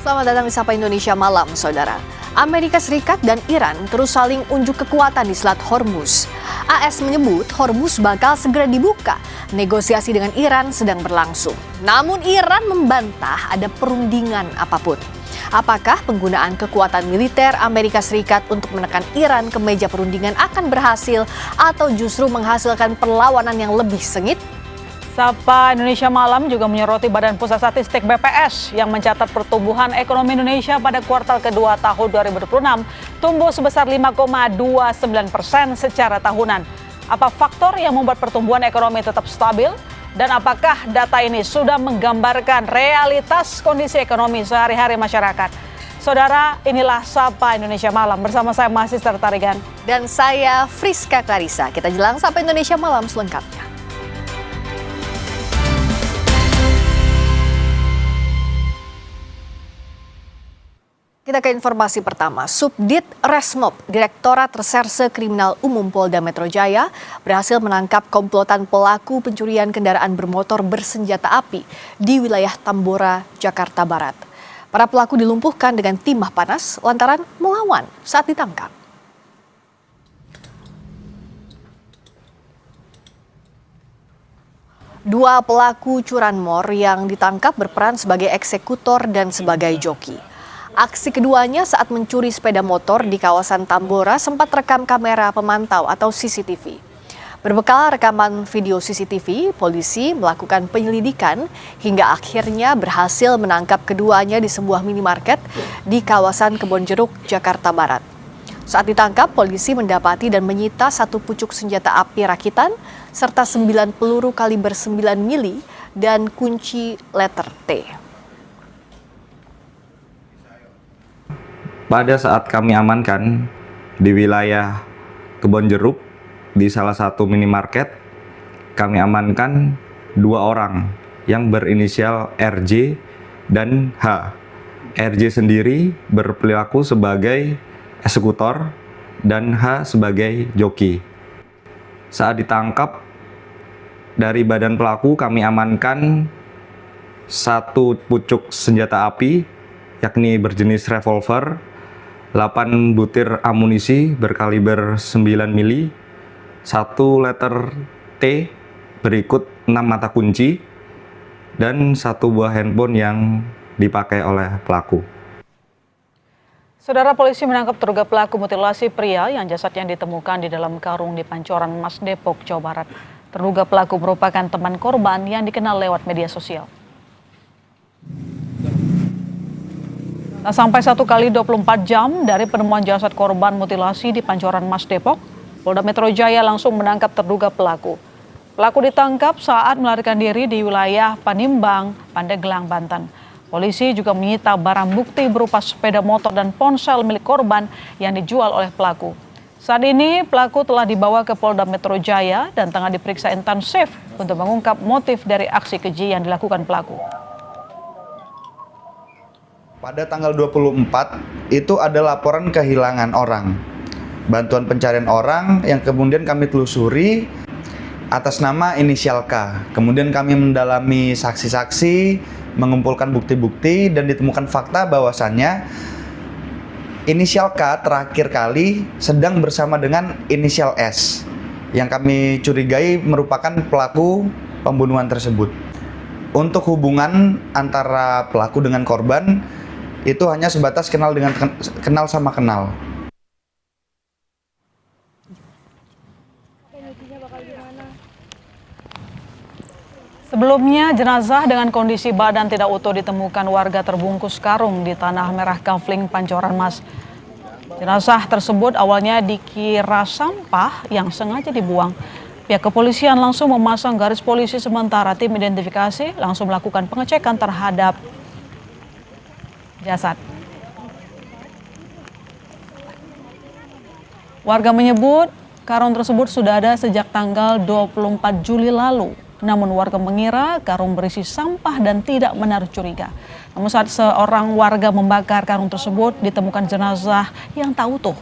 Selamat datang di Sapa Indonesia Malam, Saudara. Amerika Serikat dan Iran terus saling unjuk kekuatan di Selat Hormuz. AS menyebut Hormuz bakal segera dibuka. Negosiasi dengan Iran sedang berlangsung. Namun Iran membantah ada perundingan apapun. Apakah penggunaan kekuatan militer Amerika Serikat untuk menekan Iran ke meja perundingan akan berhasil atau justru menghasilkan perlawanan yang lebih sengit? Sapa Indonesia Malam juga menyoroti Badan Pusat Statistik BPS yang mencatat pertumbuhan ekonomi Indonesia pada kuartal kedua tahun 2026 tumbuh sebesar 5,29% secara tahunan. Apa faktor yang membuat pertumbuhan ekonomi tetap stabil? Dan apakah data ini sudah menggambarkan realitas kondisi ekonomi sehari-hari masyarakat? Saudara, inilah Sapa Indonesia Malam bersama saya Mahasiswa Tarigan. Dan saya Friska Clarissa. Kita jelang Sapa Indonesia Malam selengkapnya. Kita ke informasi pertama. Subdit Resmob, Direktorat Reserse Kriminal Umum Polda Metro Jaya, berhasil menangkap komplotan pelaku pencurian kendaraan bermotor bersenjata api di wilayah Tambora, Jakarta Barat. Para pelaku dilumpuhkan dengan timah panas lantaran melawan saat ditangkap. Dua pelaku curanmor yang ditangkap berperan sebagai eksekutor dan sebagai joki. Aksi keduanya saat mencuri sepeda motor di kawasan Tambora sempat rekam kamera pemantau atau CCTV. Berbekal rekaman video CCTV, polisi melakukan penyelidikan hingga akhirnya berhasil menangkap keduanya di sebuah minimarket di kawasan Kebonjeruk, Jakarta Barat. Saat ditangkap, polisi mendapati dan menyita satu pucuk senjata api rakitan serta 9 peluru kaliber 9 mili dan kunci letter T. Pada saat kami amankan di wilayah Kebonjeruk di salah satu minimarket, kami amankan 2 orang yang berinisial RJ dan H. RJ sendiri berperilaku sebagai eksekutor dan H sebagai joki. Saat ditangkap dari badan pelaku kami amankan satu pucuk senjata api yakni berjenis revolver, 8 butir amunisi berkaliber 9 mili, 1 letter T berikut 6 mata kunci, dan 1 buah handphone yang dipakai oleh pelaku. Saudara, polisi menangkap terduga pelaku mutilasi pria yang jasadnya ditemukan di dalam karung di Pancoran Mas, Depok, Jawa Barat. Terduga pelaku merupakan teman korban yang dikenal lewat media sosial. Tak sampai 1 kali 24 jam dari penemuan jasad korban mutilasi di Pancoran Mas, Depok, Polda Metro Jaya langsung menangkap terduga pelaku. Pelaku ditangkap saat melarikan diri di wilayah Panimbang, Pandeglang, Banten. Polisi juga menyita barang bukti berupa sepeda motor dan ponsel milik korban yang dijual oleh pelaku. Saat ini pelaku telah dibawa ke Polda Metro Jaya dan tengah diperiksa intensif untuk mengungkap motif dari aksi keji yang dilakukan pelaku. Pada tanggal 24 itu ada laporan kehilangan orang. Bantuan pencarian orang yang kemudian kami telusuri atas nama inisial K. Kemudian kami mendalami saksi-saksi, mengumpulkan bukti-bukti dan ditemukan fakta bahwasannya inisial K terakhir kali sedang bersama dengan inisial S yang kami curigai merupakan pelaku pembunuhan tersebut. Untuk hubungan antara pelaku dengan korban itu hanya sebatas kenal sama kenal. Sebelumnya, jenazah dengan kondisi badan tidak utuh ditemukan warga terbungkus karung di Tanah Merah Kafling, Pancoran Mas. Jenazah tersebut awalnya dikira sampah yang sengaja dibuang. Pihak kepolisian langsung memasang garis polisi sementara tim identifikasi langsung melakukan pengecekan terhadap jasad. Warga menyebut karung tersebut sudah ada sejak tanggal 24 Juli lalu. Namun warga mengira karung berisi sampah dan tidak menaruh curiga. Namun saat seorang warga membakar karung tersebut ditemukan jenazah yang tak utuh.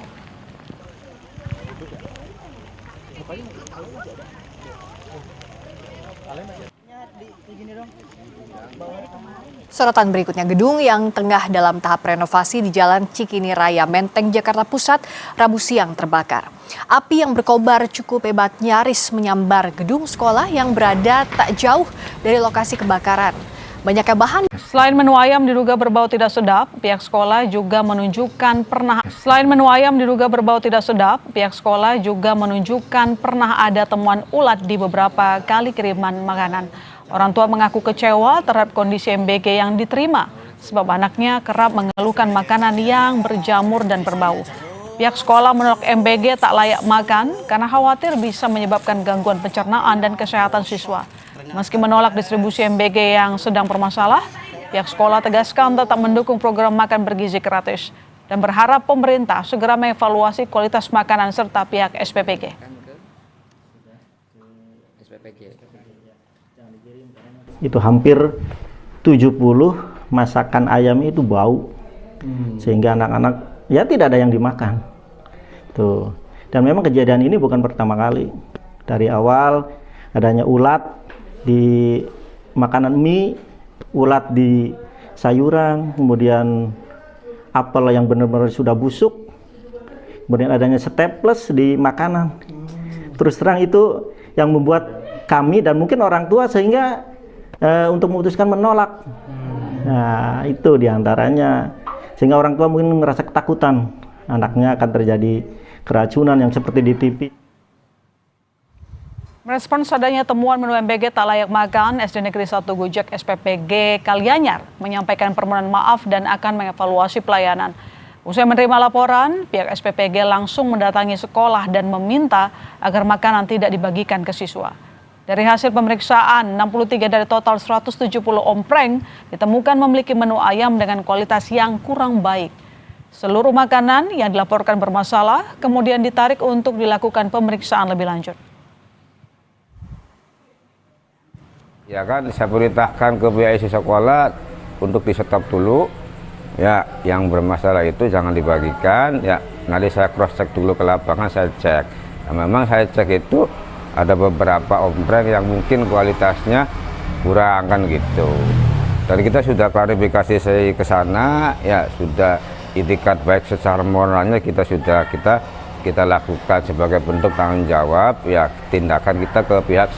Sorotan berikutnya, gedung yang tengah dalam tahap renovasi di Jalan Cikini Raya, Menteng, Jakarta Pusat, Rabu siang terbakar. Api yang berkobar cukup hebat nyaris menyambar gedung sekolah yang berada tak jauh dari lokasi kebakaran. Banyaknya bahan. Selain menu ayam diduga berbau tidak sedap, pihak sekolah juga menunjukkan pernah ada temuan ulat di beberapa kali kiriman makanan. Orang tua mengaku kecewa terhadap kondisi MBG yang diterima, sebab anaknya kerap mengeluhkan makanan yang berjamur dan berbau. Pihak sekolah menolak MBG tak layak makan karena khawatir bisa menyebabkan gangguan pencernaan dan kesehatan siswa. Meski menolak distribusi MBG yang sedang bermasalah, pihak sekolah tegaskan tetap mendukung program makan bergizi gratis dan berharap pemerintah segera mengevaluasi kualitas makanan serta pihak SPPG. Itu hampir 70 masakan ayam itu bau, sehingga anak-anak ya tidak ada yang dimakan. Tuh. Dan memang kejadian ini bukan pertama kali. Dari awal adanya ulat di makanan mie, ulat di sayuran, kemudian apel yang benar-benar sudah busuk, kemudian adanya staples di makanan. Terus terang itu yang membuat kami dan mungkin orang tua sehingga untuk memutuskan menolak. Nah, itu diantaranya. Sehingga orang tua mungkin merasa ketakutan anaknya akan terjadi keracunan yang seperti di TV. Merespons adanya temuan menu MBG tak layak makan, SD Negeri 1 Gujek SPPG Kalianyar menyampaikan permohonan maaf dan akan mengevaluasi pelayanan. Usai menerima laporan, pihak SPPG langsung mendatangi sekolah dan meminta agar makanan tidak dibagikan ke siswa. Dari hasil pemeriksaan, 63 dari total 170 ompreng ditemukan memiliki menu ayam dengan kualitas yang kurang baik. Seluruh makanan yang dilaporkan bermasalah kemudian ditarik untuk dilakukan pemeriksaan lebih lanjut. Ya kan, saya perintahkan ke pihak sekolah untuk di-stop dulu. Ya, yang bermasalah itu jangan dibagikan. Ya, nanti saya cross check dulu ke lapangan, saya cek. Nah, memang saya cek itu ada beberapa ompreng yang mungkin kualitasnya kurang kan gitu. Dan kita sudah klarifikasi saya ke sana, ya sudah itikat baik secara moralnya kita lakukan sebagai bentuk tanggung jawab, ya tindakan kita ke pihak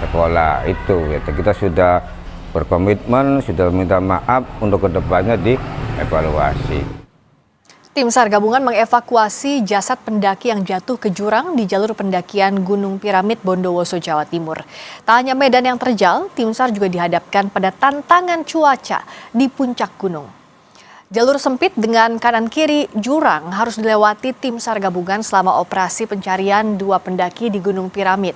sekolah itu. Gitu. Kita sudah berkomitmen, sudah minta maaf untuk kedepannya dievaluasi. Tim SAR gabungan mengevakuasi jasad pendaki yang jatuh ke jurang di jalur pendakian Gunung Piramid Bondowoso, Jawa Timur. Tak hanya medan yang terjal, tim SAR juga dihadapkan pada tantangan cuaca di puncak gunung. Jalur sempit dengan kanan kiri jurang harus dilewati tim SAR gabungan selama operasi pencarian 2 pendaki di Gunung Piramid.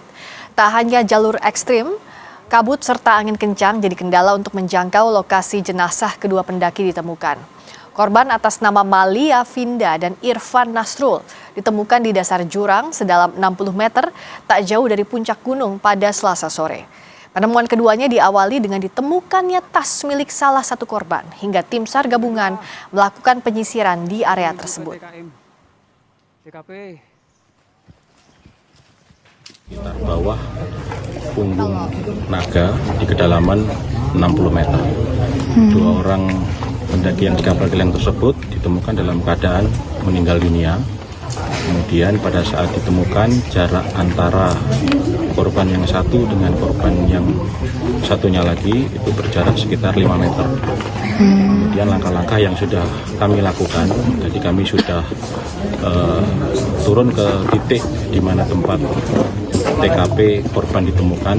Tak hanya jalur ekstrim, kabut serta angin kencang jadi kendala untuk menjangkau lokasi jenazah kedua pendaki ditemukan. Korban atas nama Malia Vinda dan Irfan Nasrul ditemukan di dasar jurang sedalam 60 meter tak jauh dari puncak gunung pada Selasa sore. Penemuan keduanya diawali dengan ditemukannya tas milik salah satu korban hingga tim SAR gabungan melakukan penyisiran di area tersebut. Sekitar bawah punggung naga di kedalaman 60 meter. 2 orang pendaki yang di kapal keliling tersebut ditemukan dalam keadaan meninggal dunia. Kemudian pada saat ditemukan jarak antara korban yang satu dengan korban yang satunya lagi itu berjarak sekitar 5 meter. Kemudian langkah-langkah yang sudah kami lakukan, jadi kami sudah turun ke titik di mana tempat TKP korban ditemukan.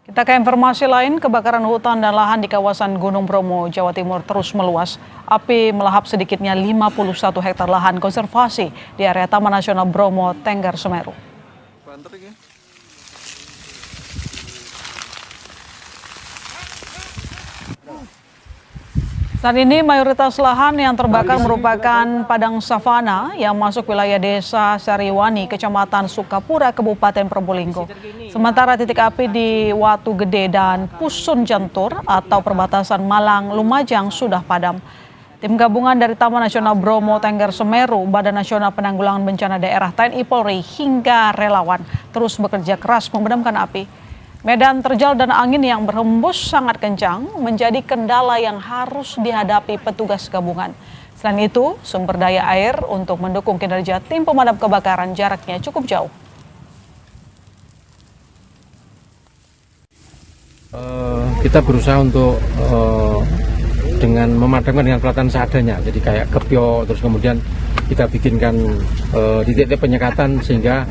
Kita ke informasi lain, kebakaran hutan dan lahan di kawasan Gunung Bromo, Jawa Timur terus meluas. Api melahap sedikitnya 51 hektar lahan konservasi di area Taman Nasional Bromo, Tenggar Semeru. Saat ini mayoritas lahan yang terbakar merupakan padang savana yang masuk wilayah desa Sariwani, Kecamatan Sukapura, Kabupaten Probolinggo. Sementara titik api di Watu Gede dan Pusun Jantur atau perbatasan Malang Lumajang sudah padam. Tim gabungan dari Taman Nasional Bromo Tenggar Semeru, Badan Nasional Penanggulangan Bencana Daerah TNI Polri hingga relawan terus bekerja keras memadamkan api. Medan terjal dan angin yang berhembus sangat kencang menjadi kendala yang harus dihadapi petugas gabungan. Selain itu, sumber daya air untuk mendukung kinerja tim pemadam kebakaran jaraknya cukup jauh. Kita berusaha untuk dengan memadamkan dengan peralatan seadanya, jadi kayak kepio, terus kemudian kita bikinkan titik-titik penyekatan sehingga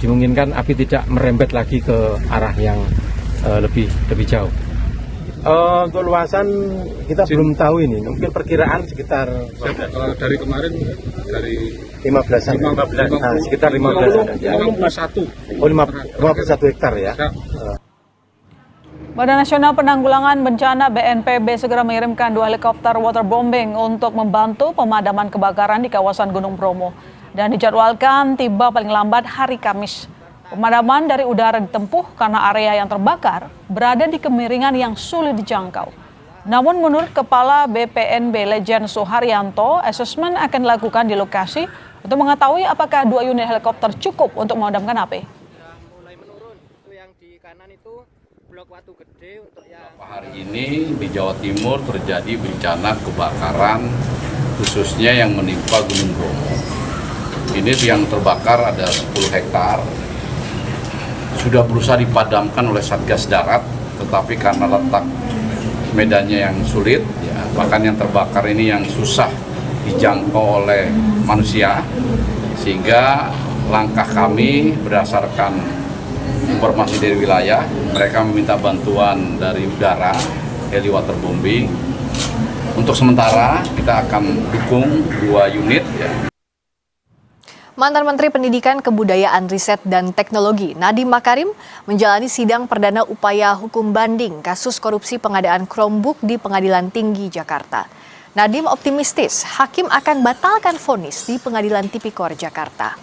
dimungkinkan api tidak merembet lagi ke arah yang lebih jauh. Untuk luasan kita belum tahu ini, mungkin perkiraan sekitar dari kemarin dari 15-an, nah, sekitar 15-an. 51. Oh, 51 hektar ya. Badan Nasional Penanggulangan Bencana BNPB segera mengirimkan 2 helikopter waterbombing untuk membantu pemadaman kebakaran di kawasan Gunung Bromo dan dijadwalkan tiba paling lambat hari Kamis. Pemadaman dari udara ditempuh karena area yang terbakar berada di kemiringan yang sulit dijangkau. Namun menurut Kepala BPNB Legend Suharyanto, asesmen akan dilakukan di lokasi untuk mengetahui apakah 2 unit helikopter cukup untuk memadamkan api. Mulai menurun, itu yang di kanan itu blok Watu Gede untuk yang hari ini di Jawa Timur terjadi bencana kebakaran khususnya yang menimpa Gunung Bromo. Ini yang terbakar ada 10 hektar. Sudah berusaha dipadamkan oleh Satgas Darat, tetapi karena letak medannya yang sulit, ya, bahkan yang terbakar ini yang susah dijangkau oleh manusia, sehingga langkah kami berdasarkan informasi dari wilayah, mereka meminta bantuan dari udara, heli waterbombing. Untuk sementara kita akan dukung 2 unit. Ya. Mantan Menteri Pendidikan, Kebudayaan, Riset, dan Teknologi Nadiem Makarim menjalani sidang perdana upaya hukum banding kasus korupsi pengadaan Chromebook di Pengadilan Tinggi Jakarta. Nadiem optimistis hakim akan batalkan vonis di Pengadilan Tipikor Jakarta.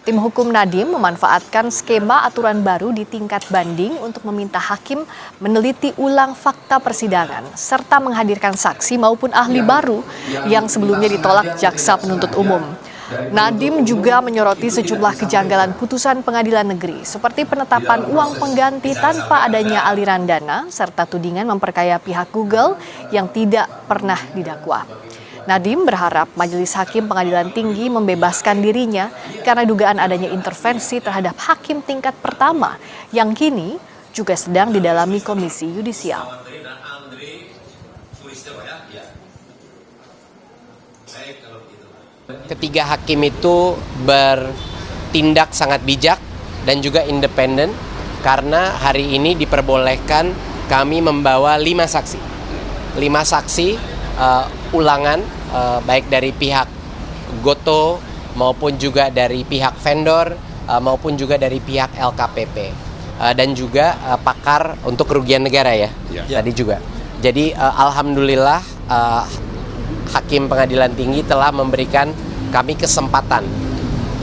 Tim hukum Nadiem memanfaatkan skema aturan baru di tingkat banding untuk meminta hakim meneliti ulang fakta persidangan serta menghadirkan saksi maupun ahli baru yang sebelumnya ditolak jaksa penuntut umum. Nadiem juga menyoroti sejumlah kejanggalan putusan pengadilan negeri seperti penetapan uang pengganti tanpa adanya aliran dana serta tudingan memperkaya pihak Google yang tidak pernah didakwa. Nadiem berharap Majelis Hakim Pengadilan Tinggi membebaskan dirinya karena dugaan adanya intervensi terhadap hakim tingkat pertama yang kini juga sedang didalami Komisi Yudisial. ketiga hakim itu bertindak sangat bijak dan juga independen karena hari ini diperbolehkan kami membawa 5 saksi. 5 saksi ulangan baik dari pihak Goto maupun juga dari pihak vendor maupun juga dari pihak LKPP dan juga pakar untuk kerugian negara ya. Tadi juga. Jadi alhamdulillah Hakim Pengadilan Tinggi telah memberikan kami kesempatan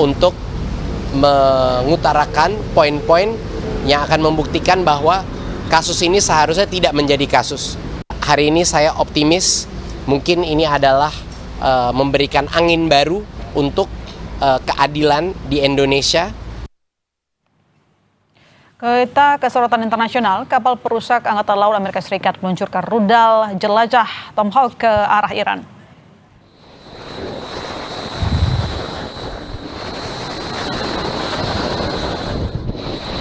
untuk mengutarakan poin-poin yang akan membuktikan bahwa kasus ini seharusnya tidak menjadi kasus. Hari ini saya optimis, mungkin ini adalah memberikan angin baru untuk keadilan di Indonesia. Kita ke sorotan internasional, kapal perusak Angkatan Laut Amerika Serikat meluncurkan rudal jelajah Tomahawk ke arah Iran.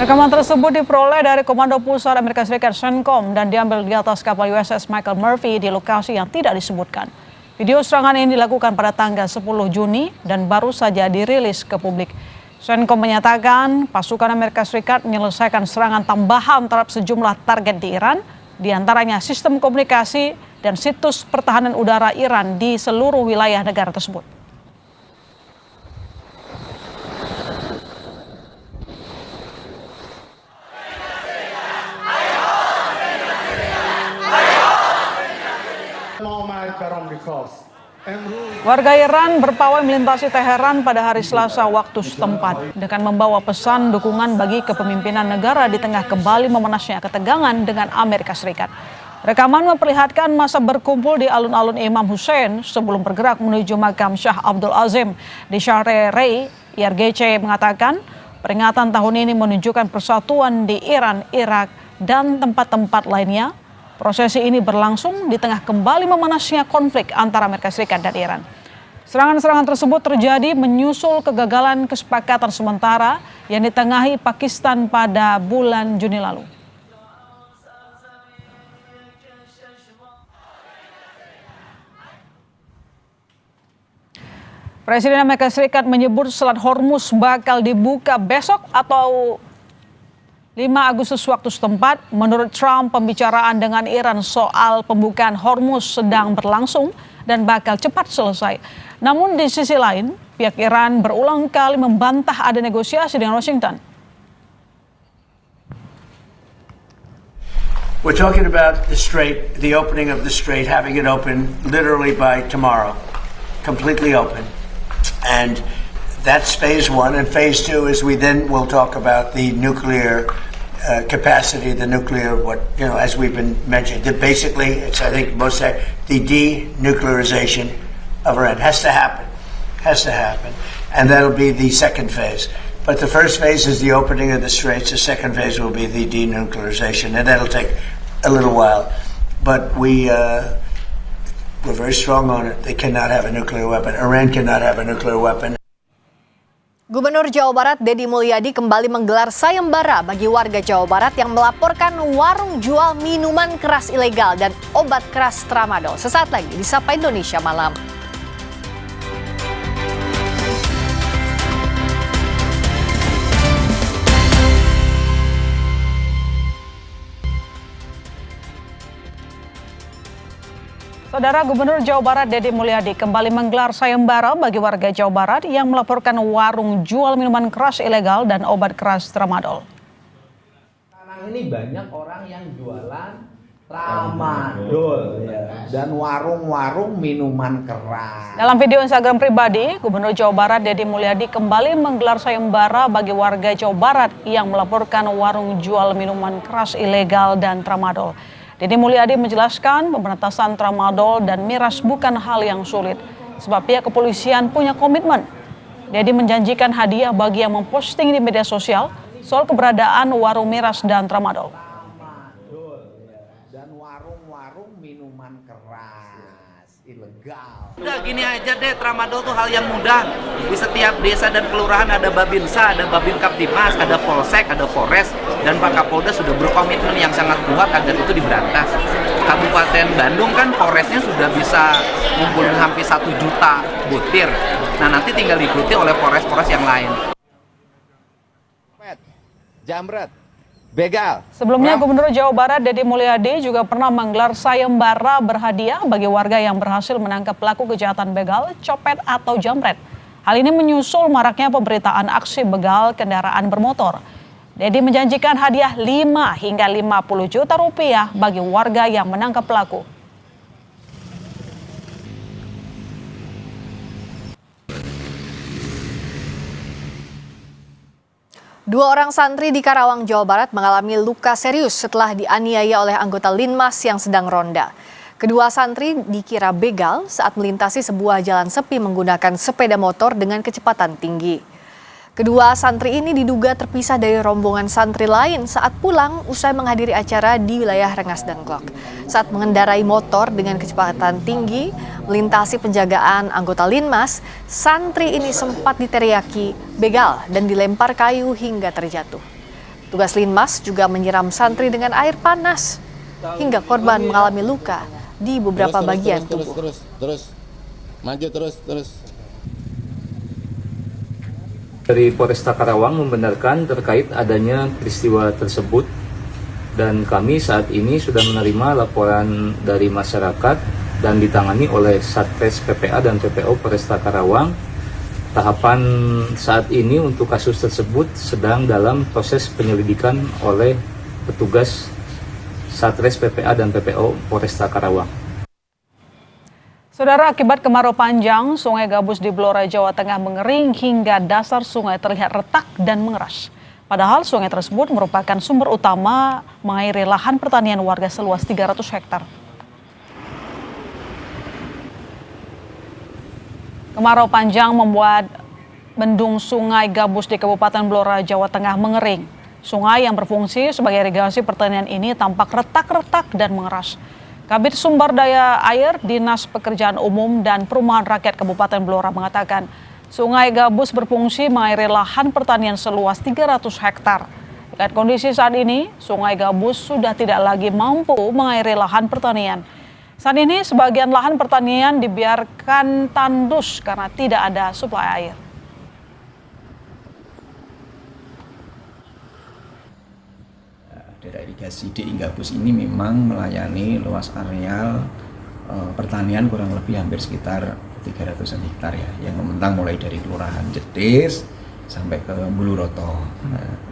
Rekaman tersebut diperoleh dari Komando Pusat Amerika Serikat CENTCOM dan diambil di atas kapal USS Michael Murphy di lokasi yang tidak disebutkan. Video serangan ini dilakukan pada tanggal 10 Juni dan baru saja dirilis ke publik. CENTCOM menyatakan pasukan Amerika Serikat menyelesaikan serangan tambahan terhadap sejumlah target di Iran, diantaranya sistem komunikasi dan situs pertahanan udara Iran di seluruh wilayah negara tersebut. Warga Iran berpawai melintasi Teheran pada hari Selasa waktu setempat dengan membawa pesan dukungan bagi kepemimpinan negara di tengah kembali memanasnya ketegangan dengan Amerika Serikat. Rekaman memperlihatkan massa berkumpul di alun-alun Imam Hussein sebelum bergerak menuju makam Shah Abdul Azim di Shahreh Ray. IRGC mengatakan Peringatan tahun ini menunjukkan persatuan di Iran, Irak, dan tempat-tempat lainnya. Prosesi ini berlangsung di tengah kembali memanasnya konflik antara Amerika Serikat dan Iran. Serangan-serangan tersebut terjadi menyusul kegagalan kesepakatan sementara yang ditengahi Pakistan pada bulan Juni lalu. Presiden Amerika Serikat menyebut Selat Hormuz bakal dibuka besok atau 5 Agustus waktu setempat. Menurut Trump, pembicaraan dengan Iran soal pembukaan Hormuz sedang berlangsung dan bakal cepat selesai. Namun di sisi lain, pihak Iran berulang kali membantah ada negosiasi dengan Washington. We're talking about the strait, the opening of the strait, having it open literally by tomorrow, completely open. And that's phase one. And phase two is we then will talk about the nuclear capacity, the nuclear, as we've been mentioning. Basically, it's, I think most say, the denuclearization of Iran has to happen. And that'll be the second phase. But the first phase is the opening of the straits. The second phase will be the denuclearization, and that'll take a little while. But we're very strong on it. They cannot have a nuclear weapon. Iran cannot have a nuclear weapon. Gubernur Jawa Barat Deddy Mulyadi kembali menggelar sayembara bagi warga Jawa Barat yang melaporkan warung jual minuman keras ilegal dan obat keras tramadol. Sesaat lagi di Sapa Indonesia Malam. Saudara, Gubernur Jawa Barat Deddy Mulyadi kembali menggelar sayembara bagi warga Jawa Barat yang melaporkan warung jual minuman keras ilegal dan obat keras tramadol. Sekarang ini banyak orang yang jualan tramadol dan warung-warung minuman keras. Dalam video Instagram pribadi, Gubernur Jawa Barat Deddy Mulyadi kembali menggelar sayembara bagi warga Jawa Barat yang melaporkan warung jual minuman keras ilegal dan tramadol. Deddy Mulyadi menjelaskan pemberantasan tramadol dan miras bukan hal yang sulit, sebab pihak kepolisian punya komitmen. Deddy menjanjikan hadiah bagi yang memposting di media sosial soal keberadaan warung miras dan tramadol. Dan warung-warung minuman keras ilegal. Udah gini aja deh, tramadol tuh hal yang mudah. Di setiap desa dan kelurahan ada Babinsa, ada Babin Kaptimas, ada Polsek, ada Polres, dan Pak Kapolda sudah berkomitmen yang sangat kuat agar itu diberantas. Kabupaten Bandung kan Polresnya sudah bisa ngumpulin hampir 1 juta butir. Nah nanti tinggal diikuti oleh Polres-Polres yang lain. Jamret, begal. Sebelumnya Gubernur Jawa Barat Deddy Mulyadi juga pernah menggelar sayembara berhadiah bagi warga yang berhasil menangkap pelaku kejahatan begal, copet atau jamret. Hal ini menyusul maraknya pemberitaan aksi begal kendaraan bermotor. Deddy menjanjikan hadiah 5 hingga 50 juta rupiah bagi warga yang menangkap pelaku. Dua orang santri di Karawang, Jawa Barat mengalami luka serius setelah dianiaya oleh anggota Linmas yang sedang ronda. Kedua santri dikira begal saat melintasi sebuah jalan sepi menggunakan sepeda motor dengan kecepatan tinggi. Kedua santri ini diduga terpisah dari rombongan santri lain saat pulang usai menghadiri acara di wilayah Rengas Dengklok. Saat mengendarai motor dengan kecepatan tinggi melintasi penjagaan anggota Linmas, santri ini sempat diteriaki begal dan dilempar kayu hingga terjatuh. Tugas Linmas juga menyiram santri dengan air panas hingga korban mengalami luka di beberapa bagian tubuh. Maju terus. Dari Polresta Karawang membenarkan terkait adanya peristiwa tersebut dan kami saat ini sudah menerima laporan dari masyarakat dan ditangani oleh Satres PPA dan PPO Polresta Karawang. Tahapan saat ini untuk kasus tersebut sedang dalam proses penyelidikan oleh petugas Satres PPA dan PPO Polresta Karawang. Saudara, akibat kemarau panjang, Sungai Gabus di Blora, Jawa Tengah mengering hingga dasar sungai terlihat retak dan mengeras. Padahal sungai tersebut merupakan sumber utama mengairi lahan pertanian warga seluas 300 hektar. Kemarau panjang membuat bendung Sungai Gabus di Kabupaten Blora, Jawa Tengah mengering. Sungai yang berfungsi sebagai irigasi pertanian ini tampak retak-retak dan mengeras. Kabid Sumber Daya Air Dinas Pekerjaan Umum dan Perumahan Rakyat Kabupaten Blora mengatakan Sungai Gabus berfungsi mengairi lahan pertanian seluas 300 hektar. Dengan kondisi saat ini, Sungai Gabus sudah tidak lagi mampu mengairi lahan pertanian. Saat ini, sebagian lahan pertanian dibiarkan tandus karena tidak ada suplai air. Daerah irigasi DI Gabus ini memang melayani luas areal pertanian kurang lebih hampir sekitar 300-an hektar ya, yang membentang mulai dari Kelurahan Jetis sampai ke Buluroto.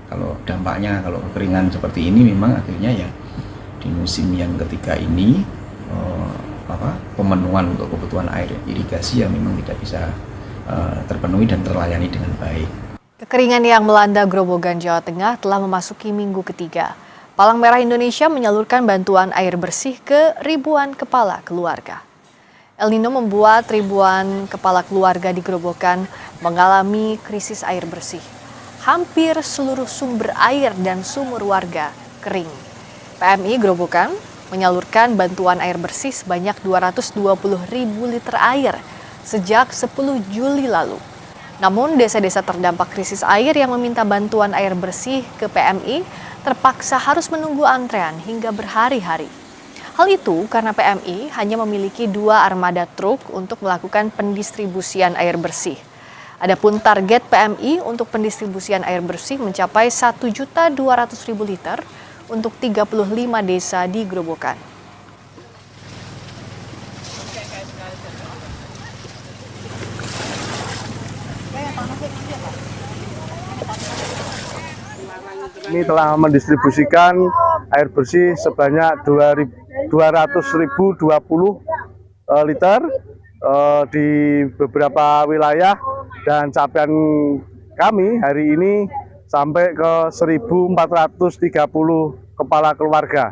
Kalau dampaknya, kalau kekeringan seperti ini memang akhirnya ya di musim yang ketiga ini pemenuhan untuk kebutuhan air irigasi yang memang tidak bisa terpenuhi dan terlayani dengan baik. Kekeringan yang melanda Grobogan, Jawa Tengah telah memasuki minggu ketiga. Palang Merah Indonesia menyalurkan bantuan air bersih ke ribuan kepala keluarga. El Nino membuat ribuan kepala keluarga di Grobogan mengalami krisis air bersih. Hampir seluruh sumber air dan sumur warga kering. PMI Grobogan menyalurkan bantuan air bersih sebanyak 220.000 liter air sejak 10 Juli lalu. Namun desa-desa terdampak krisis air yang meminta bantuan air bersih ke PMI terpaksa harus menunggu antrean hingga berhari-hari. Hal itu karena PMI hanya memiliki 2 armada truk untuk melakukan pendistribusian air bersih. Adapun target PMI untuk pendistribusian air bersih mencapai 1.200.000 liter untuk 35 desa di Grobogan. Ini telah mendistribusikan air bersih sebanyak 200.020 liter di beberapa wilayah, dan capaian kami hari ini sampai ke 1.430 kepala keluarga.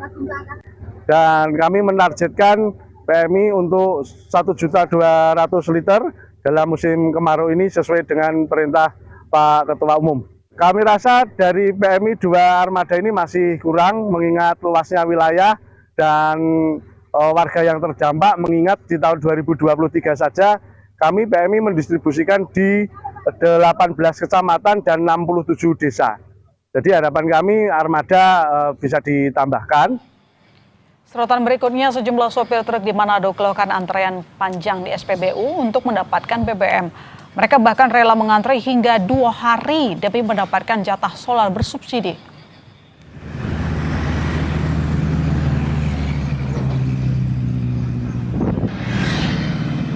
Dan kami menargetkan PMI untuk 1.200.000 liter dalam musim kemarau ini sesuai dengan perintah Pak Ketua Umum. Kami rasa dari PMI 2 armada ini masih kurang mengingat luasnya wilayah dan warga yang terdampak, mengingat di tahun 2023 saja kami PMI mendistribusikan di 18 kecamatan dan 67 desa. Jadi harapan kami armada bisa ditambahkan. Sorotan berikutnya, sejumlah sopir truk di Manado keluhkan antrean panjang di SPBU untuk mendapatkan BBM. Mereka bahkan rela mengantre hingga 2 hari demi mendapatkan jatah solar bersubsidi.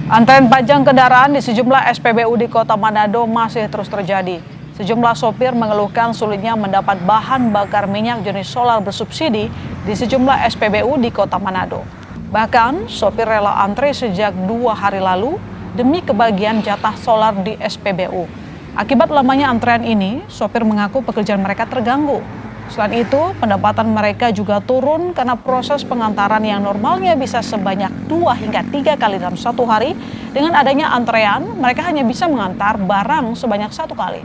Antrean panjang kendaraan di sejumlah SPBU di Kota Manado masih terus terjadi. Sejumlah sopir mengeluhkan sulitnya mendapat bahan bakar minyak jenis solar bersubsidi di sejumlah SPBU di Kota Manado. Bahkan, sopir rela antre sejak 2 hari lalu demi kebagian jatah solar di SPBU. Akibat lamanya antrean ini, sopir mengaku pekerjaan mereka terganggu. Selain itu, pendapatan mereka juga turun karena proses pengantaran yang normalnya bisa sebanyak 2 hingga 3 kali dalam 1 hari. Dengan adanya antrean, mereka hanya bisa mengantar barang sebanyak 1 kali.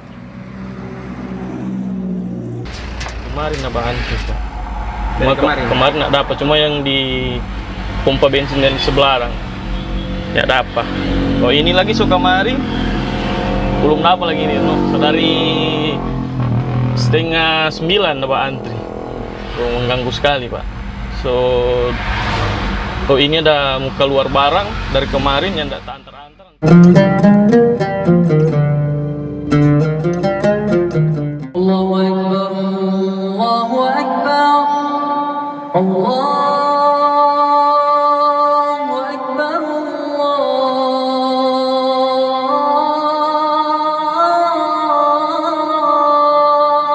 Kemarin nggak antri. Kemarin nggak dapat, cuma yang di pompa bensin dan di sebelah nggak dapat. Oh ini lagi kemarin belum dapat lagi ini, dari 8:30 dapat antri. Mengganggu sekali Pak. Ini ada mau keluar barang dari kemarin yang tidak antar-antar. Allahu Akbar, Allahu Akbar, Allahu Akbar,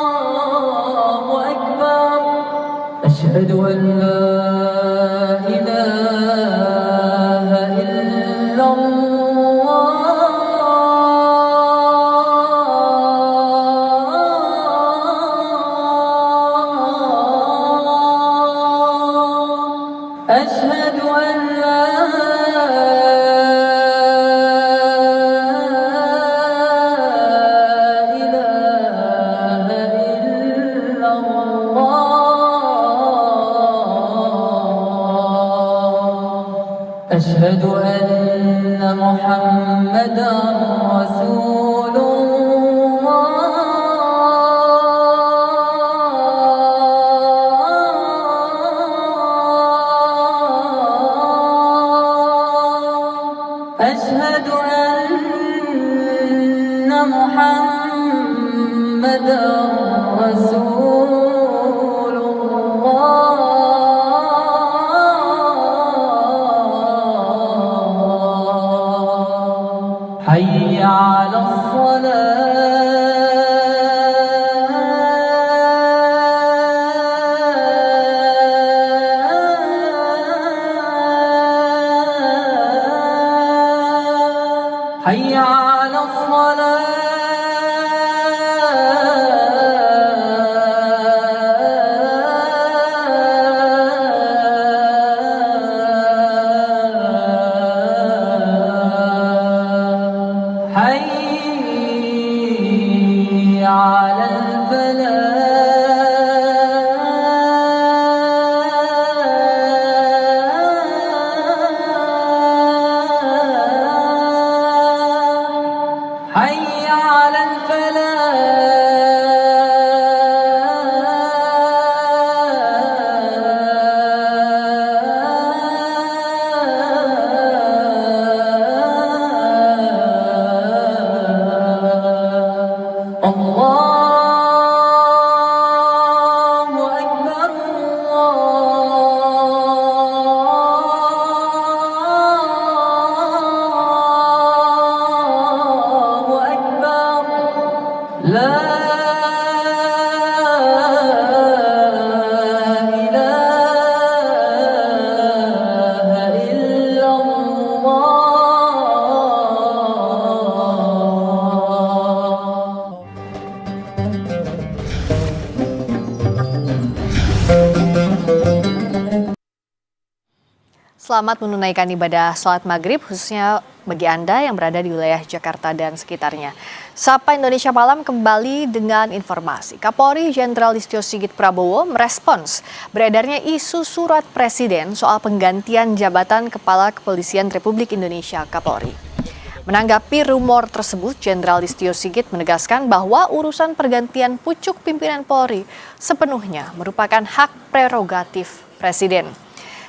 Allahu Akbar. Asyhadu an la ilaha illallah. أشهد أن لا أشهد أن محمدا رسول الله أشهد أن محمدا رسول الله حي على الصلاة حي على الصلاة حي على الفلاح حي على الفلاح الله أكبر الله أكبر لا إله إلا الله. Selamat menunaikan ibadah sholat maghrib khususnya bagi Anda yang berada di wilayah Jakarta dan sekitarnya. Sapa Indonesia Malam kembali dengan informasi. Kapolri Jenderal Listio Sigit Prabowo merespons beredarnya isu surat Presiden soal penggantian jabatan Kepala Kepolisian Republik Indonesia Kapolri. Menanggapi rumor tersebut, Jenderal Listio Sigit menegaskan bahwa urusan pergantian pucuk pimpinan Polri sepenuhnya merupakan hak prerogatif Presiden.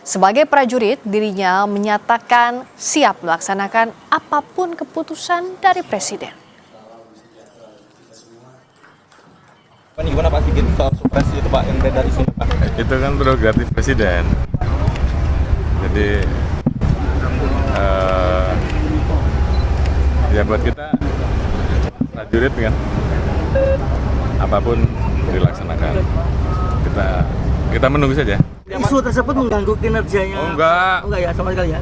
Sebagai prajurit, dirinya menyatakan siap melaksanakan apapun keputusan dari Presiden. Gimana Pak Sigit soal supres itu Pak yang beredar di sini Pak? Itu kan prerogatif Presiden. Jadi ya buat kita prajurit kan apapun dilaksanakan. Kita menunggu saja. Isu tersebut mengganggu kinerjanya? Oh, enggak. Enggak ya, sama sekali ya?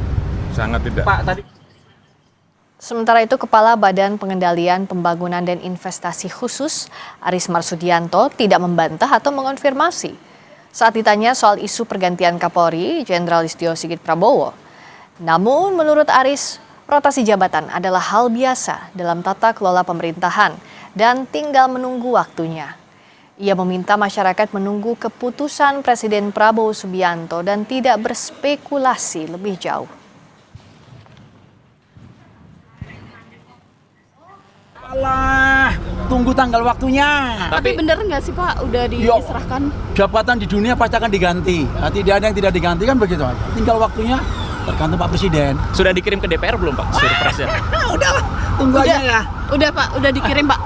Sangat tidak. Pak, tadi. Sementara itu, Kepala Badan Pengendalian Pembangunan dan Investasi Khusus, Aris Marsudianto, tidak membantah atau mengonfirmasi. Saat ditanya soal isu pergantian Kapolri, Jenderal Listio Sigit Prabowo. Namun, menurut Aris, rotasi jabatan adalah hal biasa dalam tata kelola pemerintahan dan tinggal menunggu waktunya. Ia meminta masyarakat menunggu keputusan Presiden Prabowo Subianto dan tidak berspekulasi lebih jauh. Allah, tunggu tanggal waktunya. Tapi bener nggak sih Pak, udah diserahkan? Jabatan di dunia pasti akan diganti. Tidak ada yang tidak diganti kan begitu. Tinggal waktunya tergantung Pak Presiden. Sudah dikirim ke DPR belum Pak surpresnya? Udahlah, tunggu aja ya. Udah Pak, udah dikirim Pak.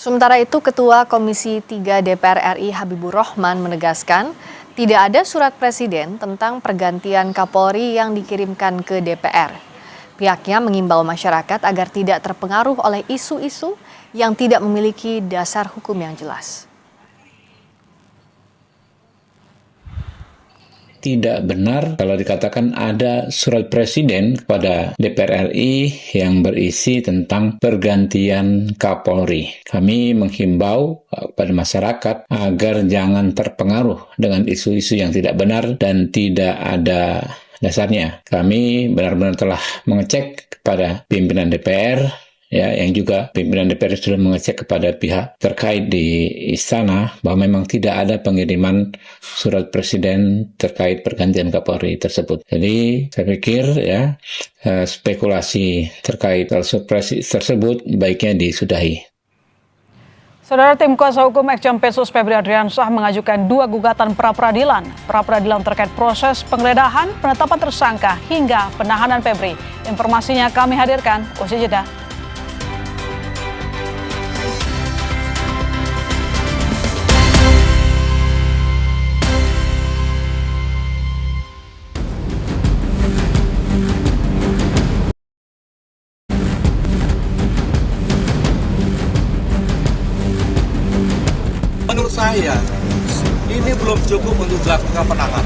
Sementara itu, Ketua Komisi 3 DPR RI Habibur Rahman menegaskan tidak ada surat Presiden tentang pergantian Kapolri yang dikirimkan ke DPR. Pihaknya mengimbau masyarakat agar tidak terpengaruh oleh isu-isu yang tidak memiliki dasar hukum yang jelas. Tidak benar kalau dikatakan ada surat Presiden kepada DPR RI yang berisi tentang pergantian Kapolri. Kami menghimbau kepada masyarakat agar jangan terpengaruh dengan isu-isu yang tidak benar dan tidak ada dasarnya. Kami benar-benar telah mengecek kepada pimpinan DPR ya, yang juga pimpinan DPR sudah mengecek kepada pihak terkait di istana bahwa memang tidak ada pengiriman surat presiden terkait pergantian Kapolri tersebut. Jadi saya pikir ya spekulasi terkait surprise tersebut baiknya disudahi. Saudara, tim kuasa hukum ex-Jampitsus Febri Adriansyah mengajukan 2 gugatan pra-peradilan terkait proses penggeledahan, penetapan tersangka hingga penahanan Febri. Informasinya kami hadirkan usai jeda. Menurut saya, ini belum cukup untuk dilakukan penahanan.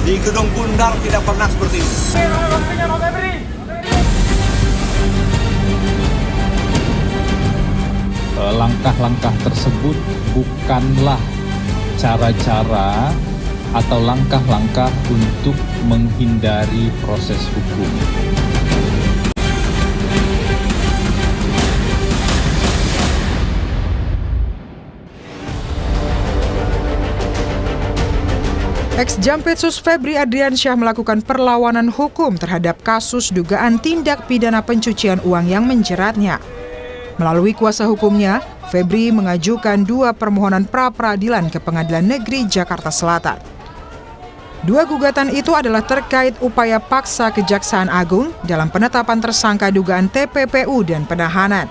Di Gedung Bundar tidak pernah seperti ini. Langkah-langkah tersebut bukanlah cara-cara atau langkah-langkah untuk menghindari proses hukum. Ex-Jampitsus Febri Adriansyah melakukan perlawanan hukum terhadap kasus dugaan tindak pidana pencucian uang yang menjeratnya. Melalui kuasa hukumnya, Febri mengajukan 2 permohonan pra-peradilan ke Pengadilan Negeri Jakarta Selatan. 2 gugatan itu adalah terkait upaya paksa Kejaksaan Agung dalam penetapan tersangka dugaan TPPU dan penahanan,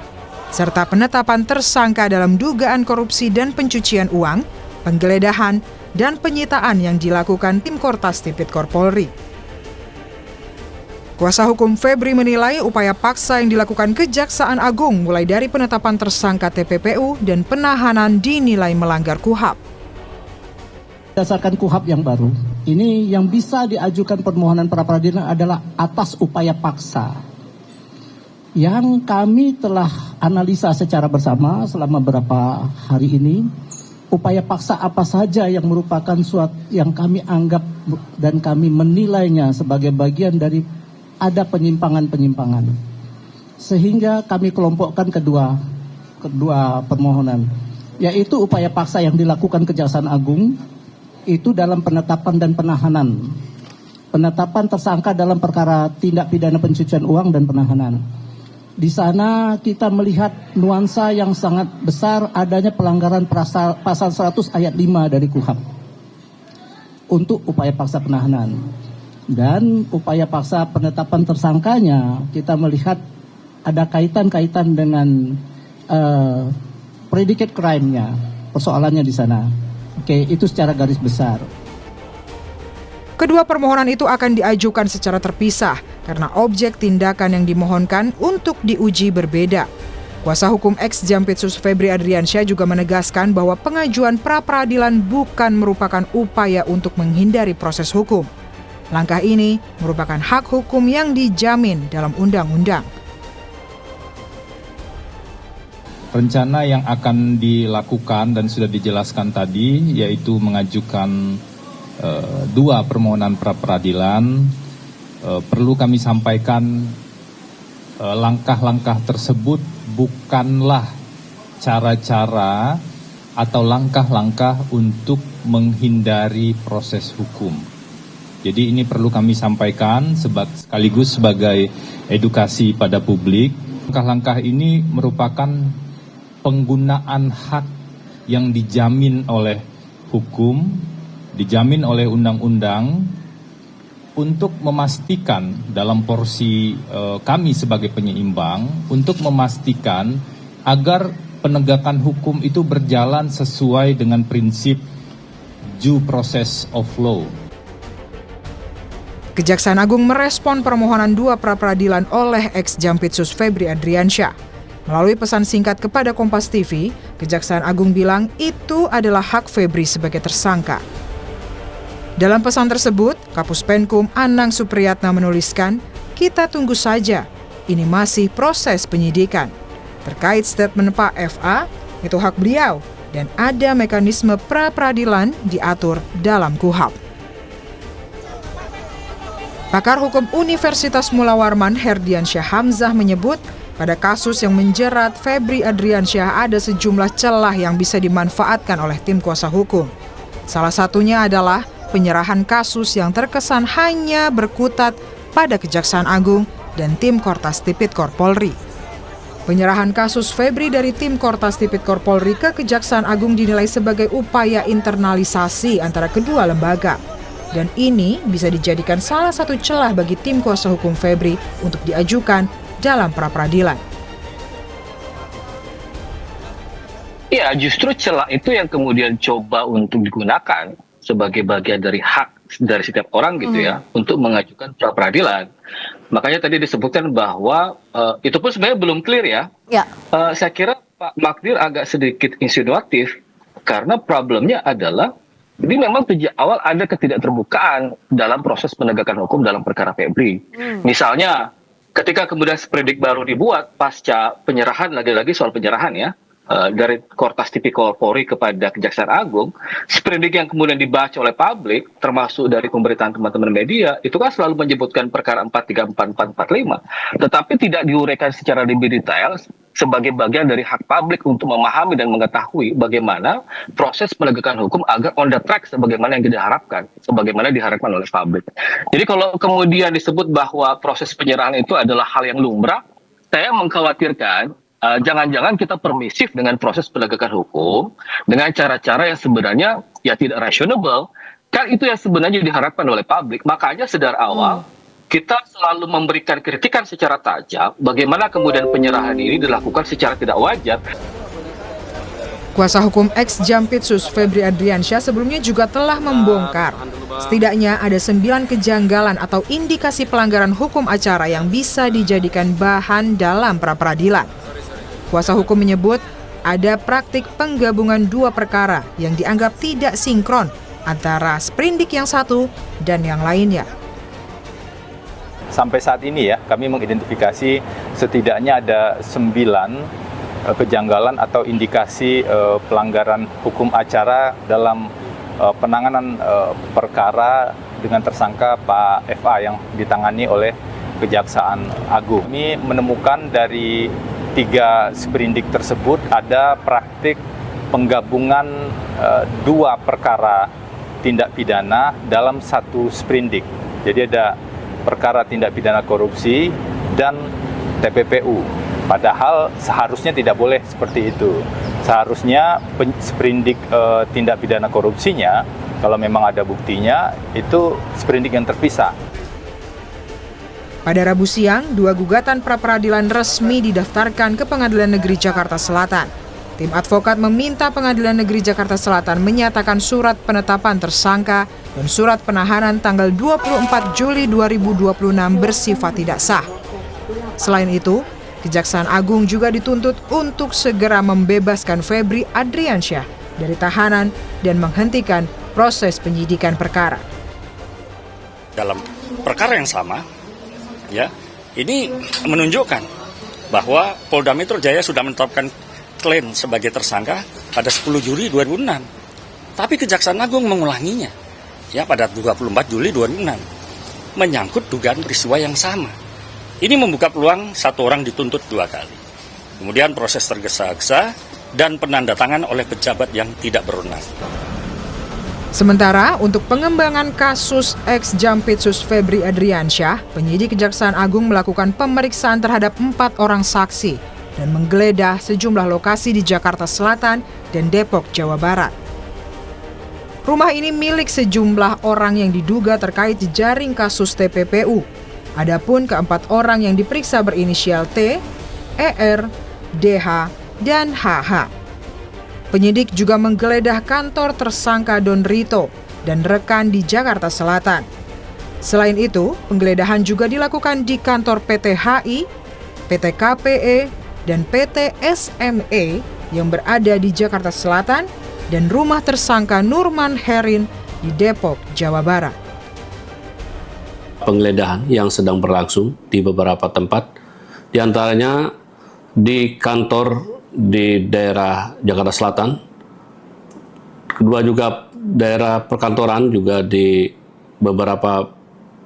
serta penetapan tersangka dalam dugaan korupsi dan pencucian uang, penggeledahan, dan penyitaan yang dilakukan tim Kortas Tipikor Polri. Kuasa hukum Febri menilai upaya paksa yang dilakukan Kejaksaan Agung mulai dari penetapan tersangka TPPU dan penahanan dinilai melanggar KUHAP. Berdasarkan KUHAP yang baru, ini yang bisa diajukan permohonan pra-peradilan adalah atas upaya paksa. Yang kami telah analisa secara bersama selama beberapa hari ini, upaya paksa apa saja yang merupakan suatu yang kami anggap dan kami menilainya sebagai bagian dari ada penyimpangan-penyimpangan. Sehingga kami kelompokkan kedua permohonan, yaitu upaya paksa yang dilakukan Kejaksaan Agung itu dalam penetapan dan penahanan. Penetapan tersangka dalam perkara tindak pidana pencucian uang dan penahanan. Di sana kita melihat nuansa yang sangat besar adanya pelanggaran pasal 100 ayat 5 dari KUHAP untuk upaya paksa penahanan. Dan upaya paksa penetapan tersangkanya kita melihat ada kaitan-kaitan dengan predicate crime-nya, persoalannya di sana. Oke, itu secara garis besar. Kedua permohonan itu akan diajukan secara terpisah karena objek tindakan yang dimohonkan untuk diuji berbeda. Kuasa hukum ex-Jampitsus Febri Adriansyah juga menegaskan bahwa pengajuan pra-peradilan bukan merupakan upaya untuk menghindari proses hukum. Langkah ini merupakan hak hukum yang dijamin dalam undang-undang. Rencana yang akan dilakukan dan sudah dijelaskan tadi yaitu mengajukan 2 permohonan pra-peradilan. Perlu kami sampaikan langkah-langkah tersebut bukanlah cara-cara atau langkah-langkah untuk menghindari proses hukum. Jadi ini perlu kami sampaikan sekaligus sebagai edukasi pada publik. Langkah-langkah ini merupakan penggunaan hak yang dijamin oleh hukum, dijamin oleh undang-undang untuk memastikan dalam porsi kami sebagai penyeimbang untuk memastikan agar penegakan hukum itu berjalan sesuai dengan prinsip due process of law. Kejaksaan Agung merespon permohonan 2 pra-peradilan oleh ex-Jampitsus Febri Adriansyah. Melalui pesan singkat kepada Kompas TV, Kejaksaan Agung bilang itu adalah hak Febri sebagai tersangka. Dalam pesan tersebut, Kapus Penkum Anang Supriyatna menuliskan, kita tunggu saja, ini masih proses penyidikan. Terkait statement Pak FA, itu hak beliau, dan ada mekanisme pra-peradilan diatur dalam KUHAP. Pakar Hukum Universitas Mula Warman Herdiansyah Hamzah menyebut, pada kasus yang menjerat Febri Adriansyah ada sejumlah celah yang bisa dimanfaatkan oleh tim kuasa hukum. Salah satunya adalah penyerahan kasus yang terkesan hanya berkutat pada Kejaksaan Agung dan tim Kortas Tipikor Polri. Penyerahan kasus Febri dari tim Kortas Tipikor Polri ke Kejaksaan Agung dinilai sebagai upaya internalisasi antara kedua lembaga. Dan ini bisa dijadikan salah satu celah bagi tim kuasa hukum Febri untuk diajukan dalam pra-peradilan. Ya, justru celah itu yang kemudian coba untuk digunakan sebagai bagian dari hak dari setiap orang gitu ya, untuk mengajukan pra-peradilan. Makanya tadi disebutkan bahwa itu pun sebenarnya belum clear ya. Saya kira Pak Magdir agak sedikit insinuatif karena problemnya adalah jadi memang sejak awal ada ketidakterbukaan dalam proses penegakan hukum dalam perkara Febri. Misalnya ketika kemudian sprindik baru dibuat pasca penyerahan, lagi-lagi soal penyerahan ya, dari Kortas Tipikor Polri kepada Kejaksaan Agung, sprindik yang kemudian dibaca oleh publik, termasuk dari pemberitaan teman-teman media, itu kan selalu menyebutkan perkara 434, 445, tetapi tidak diuraikan secara lebih detail sebagai bagian dari hak publik untuk memahami dan mengetahui bagaimana proses penegakan hukum agar on the track sebagaimana yang diharapkan, sebagaimana diharapkan oleh publik. Jadi kalau kemudian disebut bahwa proses penyerahan itu adalah hal yang lumrah, saya mengkhawatirkan jangan-jangan kita permisif dengan proses penegakan hukum dengan cara-cara yang sebenarnya ya tidak rasional. Kan itu yang sebenarnya diharapkan oleh publik. Makanya sedar awal kita selalu memberikan kritikan secara tajam bagaimana kemudian penyerahan ini dilakukan secara tidak wajar. Kuasa hukum ex Jampitsus Febri Adriansyah sebelumnya juga telah membongkar setidaknya ada 9 kejanggalan atau indikasi pelanggaran hukum acara yang bisa dijadikan bahan dalam pra-peradilan. Kuasa hukum menyebut ada praktik penggabungan 2 perkara yang dianggap tidak sinkron antara sprindik yang satu dan yang lainnya. Sampai saat ini ya, kami mengidentifikasi setidaknya ada 9 kejanggalan atau indikasi pelanggaran hukum acara dalam penanganan perkara dengan tersangka Pak FA yang ditangani oleh Kejaksaan Agung. Kami menemukan dari 3 sprindik tersebut ada praktik penggabungan 2 perkara tindak pidana dalam 1 sprindik. Jadi ada perkara tindak pidana korupsi dan TPPU. Padahal seharusnya tidak boleh seperti itu. Seharusnya sprindik tindak pidana korupsinya, kalau memang ada buktinya, itu sprindik yang terpisah. Pada Rabu siang, 2 gugatan pra-peradilan resmi didaftarkan ke Pengadilan Negeri Jakarta Selatan. Tim advokat meminta Pengadilan Negeri Jakarta Selatan menyatakan surat penetapan tersangka dan surat penahanan tanggal 24 Juli 2026 bersifat tidak sah. Selain itu, Kejaksaan Agung juga dituntut untuk segera membebaskan Febri Adriansyah dari tahanan dan menghentikan proses penyidikan perkara. Dalam perkara yang sama, ya, ini menunjukkan bahwa Polda Metro Jaya sudah menetapkan klaim sebagai tersangka pada 10 Juli 2006. Tapi Kejaksaan Agung mengulanginya ya pada 24 Juli 2006 menyangkut dugaan peristiwa yang sama. Ini membuka peluang satu orang dituntut 2 kali. Kemudian proses tergesa-gesa dan penandatangan oleh pejabat yang tidak berwenang. Sementara untuk pengembangan kasus ex Jampitsus Febri Adriansyah, penyidik Kejaksaan Agung melakukan pemeriksaan terhadap 4 orang saksi dan menggeledah sejumlah lokasi di Jakarta Selatan dan Depok, Jawa Barat. Rumah ini milik sejumlah orang yang diduga terkait jaring kasus TPPU. Adapun ke-4 orang yang diperiksa berinisial T, ER, DH, dan HH. Penyidik juga menggeledah kantor tersangka Don Rito dan rekan di Jakarta Selatan. Selain itu, penggeledahan juga dilakukan di kantor PT HI, PT KPE, dan PT SME yang berada di Jakarta Selatan dan rumah tersangka Nurman Herin di Depok, Jawa Barat. Penggeledahan yang sedang berlangsung di beberapa tempat, diantaranya di kantor di daerah Jakarta Selatan, kedua juga daerah perkantoran juga di beberapa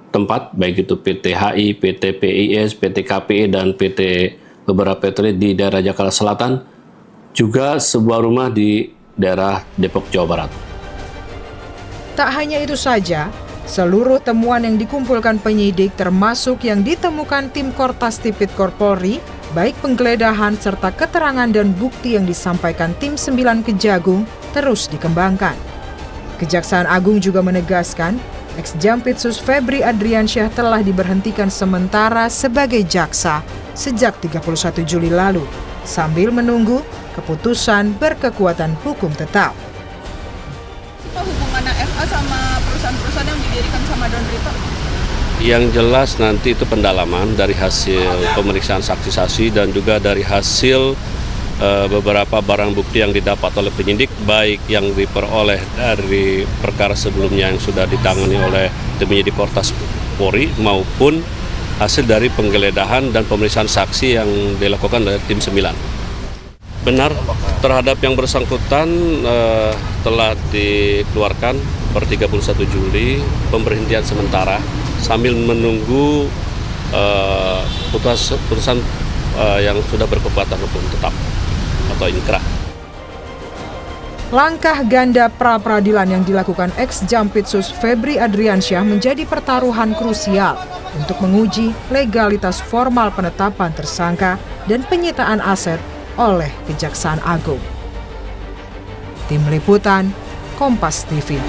tempat, baik itu PT HI, PT PIS, PT KPI, dan PT beberapa teroris di daerah Jakarta Selatan, juga sebuah rumah di daerah Depok, Jawa Barat. Tak hanya itu saja, seluruh temuan yang dikumpulkan penyidik termasuk yang ditemukan tim Kortas Tipikor Polri, baik penggeledahan serta keterangan dan bukti yang disampaikan tim 9 Kejagung terus dikembangkan. Kejaksaan Agung juga menegaskan, ex-Jampitsus Febri Adriansyah telah diberhentikan sementara sebagai jaksa sejak 31 Juli lalu, sambil menunggu keputusan berkekuatan hukum tetap. Hubungan FA sama perusahaan-perusahaan yang didirikan sama Don Rito? Yang jelas nanti itu pendalaman dari hasil pemeriksaan saksi-saksi dan juga dari hasil beberapa barang bukti yang didapat oleh penyidik, baik yang diperoleh dari perkara sebelumnya yang sudah ditangani oleh tim penyidik Kortas Polri maupun hasil dari penggeledahan dan pemeriksaan saksi yang dilakukan oleh tim 9. Benar, terhadap yang bersangkutan telah dikeluarkan per 31 Juli pemberhentian sementara sambil menunggu putusan yang sudah berkekuatan hukum tetap atau inkrah. Langkah ganda pra-peradilan yang dilakukan ex-Jampitsus Febri Adriansyah menjadi pertaruhan krusial untuk menguji legalitas formal penetapan tersangka dan penyitaan aset oleh Kejaksaan Agung. Tim Liputan, Kompas TV.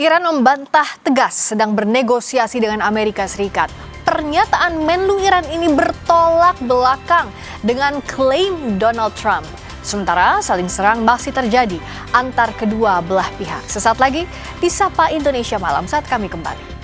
Iran membantah tegas sedang bernegosiasi dengan Amerika Serikat. Pernyataan Menlu Iran ini bertolak belakang dengan klaim Donald Trump. Sementara saling serang masih terjadi antar kedua belah pihak. Sesaat lagi di Sapa Indonesia Malam saat kami kembali.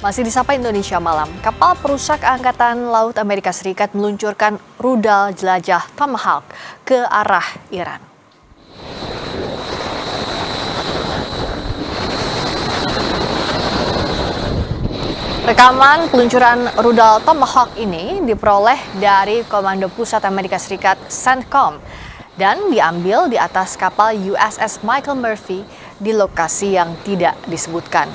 Masih di Sapa Indonesia Malam, kapal perusak Angkatan Laut Amerika Serikat meluncurkan rudal jelajah Tomahawk ke arah Iran. Rekaman peluncuran rudal Tomahawk ini diperoleh dari Komando Pusat Amerika Serikat CENTCOM dan diambil di atas kapal USS Michael Murphy di lokasi yang tidak disebutkan.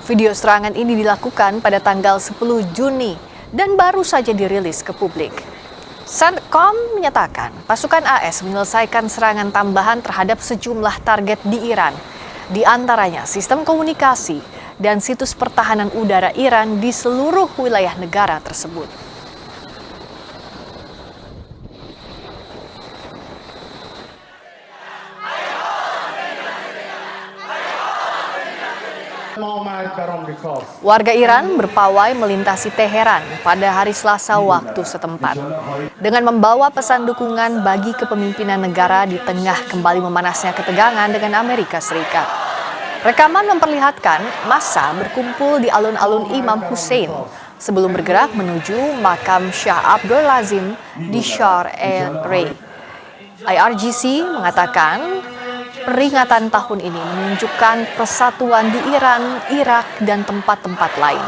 Video serangan ini dilakukan pada tanggal 10 Juni dan baru saja dirilis ke publik. CENTCOM menyatakan pasukan AS menyelesaikan serangan tambahan terhadap sejumlah target di Iran, di antaranya sistem komunikasi dan situs pertahanan udara Iran di seluruh wilayah negara tersebut. Warga Iran berpawai melintasi Teheran pada hari Selasa waktu setempat dengan membawa pesan dukungan bagi kepemimpinan negara di tengah kembali memanasnya ketegangan dengan Amerika Serikat. Rekaman memperlihatkan massa berkumpul di alun-alun Imam Hussein sebelum bergerak menuju makam Shah Abdul Lazim di Shar el-Ray. IRGC mengatakan peringatan tahun ini menunjukkan persatuan di Iran, Irak, dan tempat-tempat lain.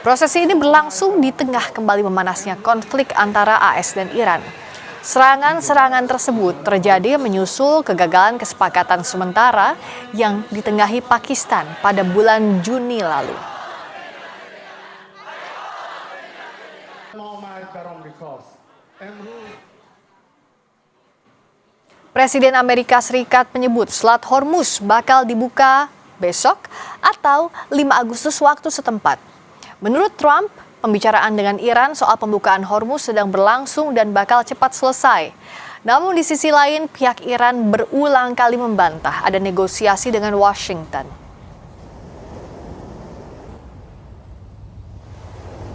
Prosesi ini berlangsung di tengah kembali memanasnya konflik antara AS dan Iran. Serangan-serangan tersebut terjadi menyusul kegagalan kesepakatan sementara yang ditengahi Pakistan pada bulan Juni lalu. Presiden Amerika Serikat menyebut Selat Hormuz bakal dibuka besok atau 5 Agustus waktu setempat. Menurut Trump, pembicaraan dengan Iran soal pembukaan Hormuz sedang berlangsung dan bakal cepat selesai. Namun di sisi lain, pihak Iran berulang kali membantah ada negosiasi dengan Washington.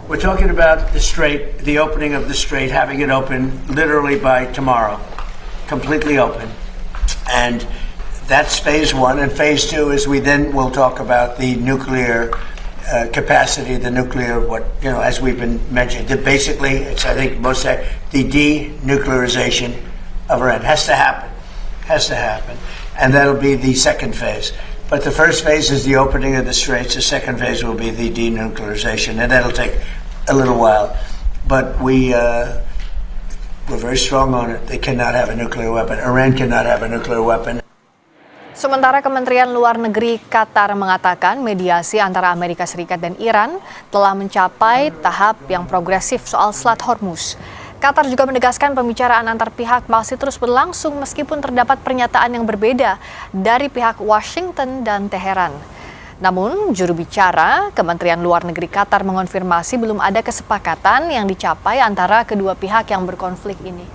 We're talking about the strait, the opening of the strait, having it open literally by tomorrow. Completely open, and that's phase one. And phase two is we then will talk about the nuclear capacity, the nuclear as we've been mentioning. Basically, it's I think most the denuclearization of Iran has to happen, and that'll be the second phase. But the first phase is the opening of the straits. The second phase will be the denuclearization, and that'll take a little while. But We're very strong on it. They cannot have a nuclear weapon. Iran cannot have a nuclear weapon. Sementara Kementerian Luar Negeri Qatar mengatakan mediasi antara Amerika Serikat dan Iran telah mencapai tahap yang progresif soal Selat Hormuz. Qatar juga menegaskan pembicaraan antar pihak masih terus berlangsung meskipun terdapat pernyataan yang berbeda dari pihak Washington dan Teheran. Namun, juru bicara Kementerian Luar Negeri Qatar mengonfirmasi belum ada kesepakatan yang dicapai antara kedua pihak yang berkonflik ini.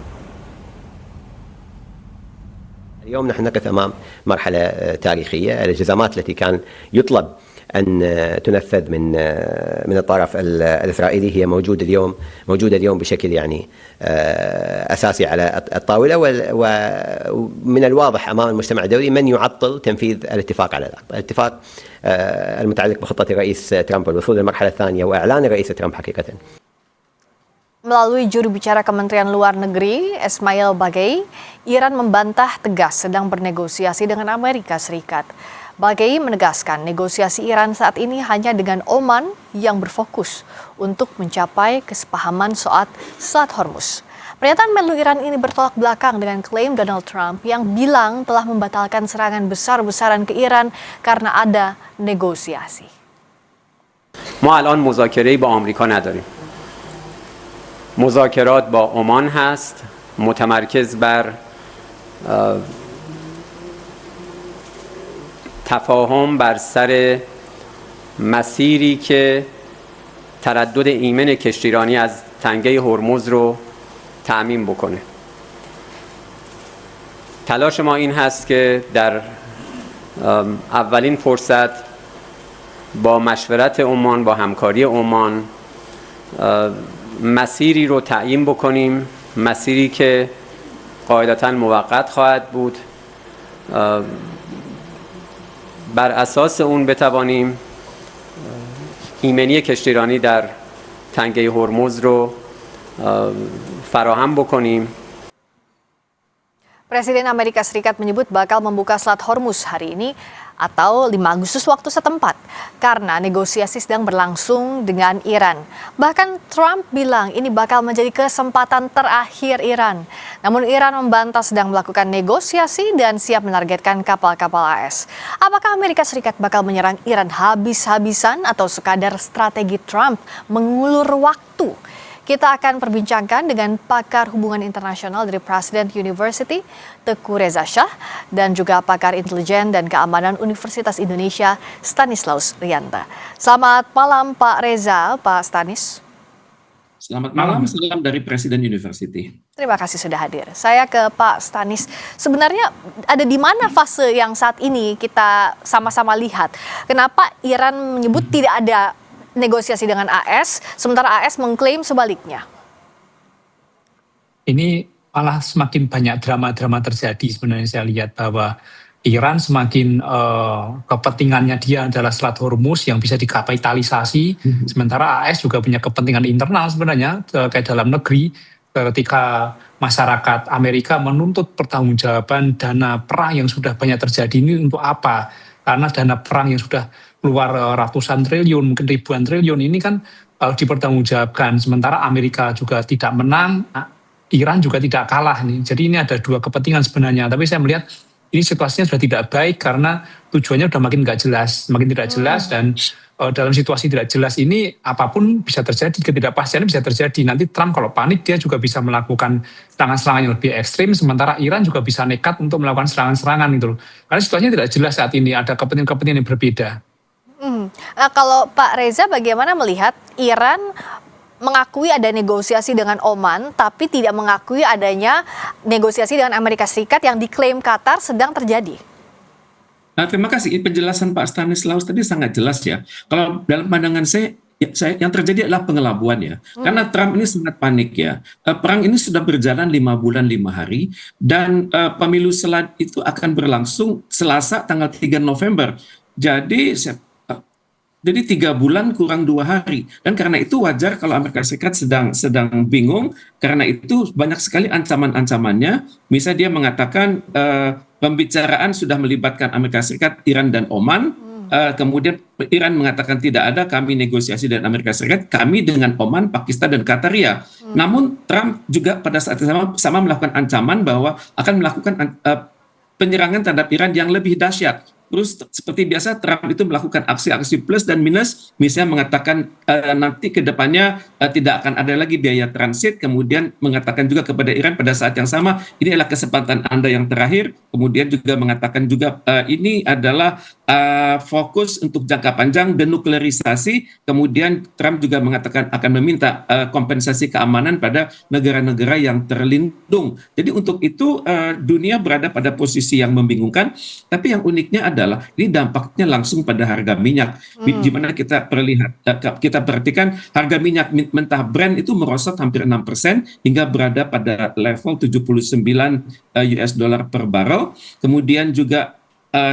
اليوم نحن نقف أمام مرحلة تاريخية. الالتزامات التي كان يطلب أن تنفذ من الطرف الإسرائيلي هي موجودة اليوم بشكل يعني أساسي على الطاولة، ومن الواضح أمام المجتمع الدولي من يعطل تنفيذ الاتفاق على الاتفاق المتعلق بخطة الرئيس ترامب والوصول للمرحلة الثانية وإعلان الرئيس ترامب حقيقة. Melalui juru bicara Kementerian Luar Negeri, Ismail Bagei, Iran membantah tegas sedang bernegosiasi dengan Amerika Serikat. Bagei menegaskan negosiasi Iran saat ini hanya dengan Oman yang berfokus untuk mencapai kesepahaman soal Selat Hormuz. Pernyataan Menlu Iran ini bertolak belakang dengan klaim Donald Trump yang bilang telah membatalkan serangan besar-besaran ke Iran karena ada negosiasi. ما الان مذاکره‌ای با آمریکا نداریم. مذاکرات با عمان هست، متمرکز بر تفاهم بر سر مسیری که تردد ایمن کشتیرانی از تنگه هرمز رو تأمین بکنه. تلاش ما این هست که در اولین فرصت با مشورت عمان، با همکاری عمان مسیری رو تعیین بکنیم، مسیری که قاعدتاً موقت خواهد بود، بر اساس اون بتوانیم ایمنی کشتیرانی در تنگه هرمز رو فراهم بکنیم. Presiden Amerika Serikat menyebut bakal membuka Selat Hormuz hari ini atau 5 Agustus waktu setempat karena negosiasi sedang berlangsung dengan Iran. Bahkan Trump bilang ini bakal menjadi kesempatan terakhir Iran. Namun Iran membantah sedang melakukan negosiasi dan siap menargetkan kapal-kapal AS. Apakah Amerika Serikat bakal menyerang Iran habis-habisan atau sekadar strategi Trump mengulur waktu? Kita akan perbincangkan dengan pakar hubungan internasional dari President University, Teguh Reza Shah, dan juga pakar intelijen dan keamanan Universitas Indonesia, Stanislaus Rianta. Selamat malam Pak Reza, Pak Stanis. Selamat malam, salam dari Presiden University. Terima kasih sudah hadir. Saya ke Pak Stanis. Sebenarnya ada di mana fase yang saat ini kita sama-sama lihat? Kenapa Iran menyebut tidak ada negosiasi dengan AS, sementara AS mengklaim sebaliknya? Ini malah semakin banyak drama-drama terjadi sebenarnya. Saya lihat bahwa Iran semakin kepentingannya dia adalah Selat Hormuz yang bisa dikapitalisasi, sementara AS juga punya kepentingan internal sebenarnya terkait dalam negeri. Ketika masyarakat Amerika menuntut pertanggungjawaban dana perang yang sudah banyak terjadi ini untuk apa? Karena dana perang yang sudah keluar ratusan triliun, mungkin ribuan triliun ini kan dipertanggungjawabkan. Sementara Amerika juga tidak menang, Iran juga tidak kalah nih. Jadi ini ada dua kepentingan sebenarnya. Tapi saya melihat ini situasinya sudah tidak baik karena tujuannya sudah makin nggak jelas, makin tidak jelas. Dan dalam situasi tidak jelas ini apapun bisa terjadi, ketidakpastian bisa terjadi. Nanti Trump kalau panik dia juga bisa melakukan serangan-serangan yang lebih ekstrim, sementara Iran juga bisa nekat untuk melakukan serangan-serangan gitu loh. Karena situasinya tidak jelas saat ini, ada kepentingan-kepentingan yang berbeda. Nah, kalau Pak Reza bagaimana melihat Iran mengakui ada negosiasi dengan Oman, tapi tidak mengakui adanya negosiasi dengan Amerika Serikat yang diklaim Qatar sedang terjadi? Nah, terima kasih. Penjelasan Pak Stanislaus tadi sangat jelas ya. Kalau dalam pandangan saya yang terjadi adalah pengelabuan ya. Karena Trump ini sangat panik ya. Perang ini sudah berjalan 5 bulan 5 hari dan pemilu selat itu akan berlangsung Selasa tanggal 3 November. Jadi 3 bulan kurang 2 hari. Dan karena itu wajar kalau Amerika Serikat sedang bingung. Karena itu banyak sekali ancaman-ancamannya. Misalnya dia mengatakan pembicaraan sudah melibatkan Amerika Serikat, Iran, dan Oman. kemudian Iran mengatakan tidak ada, kami negosiasi dengan Amerika Serikat, kami dengan Oman, Pakistan, dan Qatar ya. Namun Trump juga pada saat yang sama melakukan ancaman bahwa akan melakukan penyerangan terhadap Iran yang lebih dahsyat. Terus seperti biasa Trump itu melakukan aksi-aksi plus dan minus, misalnya mengatakan nanti ke depannya tidak akan ada lagi biaya transit, kemudian mengatakan juga kepada Iran pada saat yang sama, ini adalah kesempatan Anda yang terakhir, kemudian juga mengatakan juga ini adalah fokus untuk jangka panjang denuklearisasi, kemudian Trump juga mengatakan akan meminta kompensasi keamanan pada negara-negara yang terlindung. Jadi untuk itu dunia berada pada posisi yang membingungkan, tapi yang uniknya adalah ini dampaknya langsung pada harga minyak. Di mana kita perhatikan harga minyak mentah Brent itu merosot hampir 6% hingga berada pada level 79 US dollar per barrel. Kemudian juga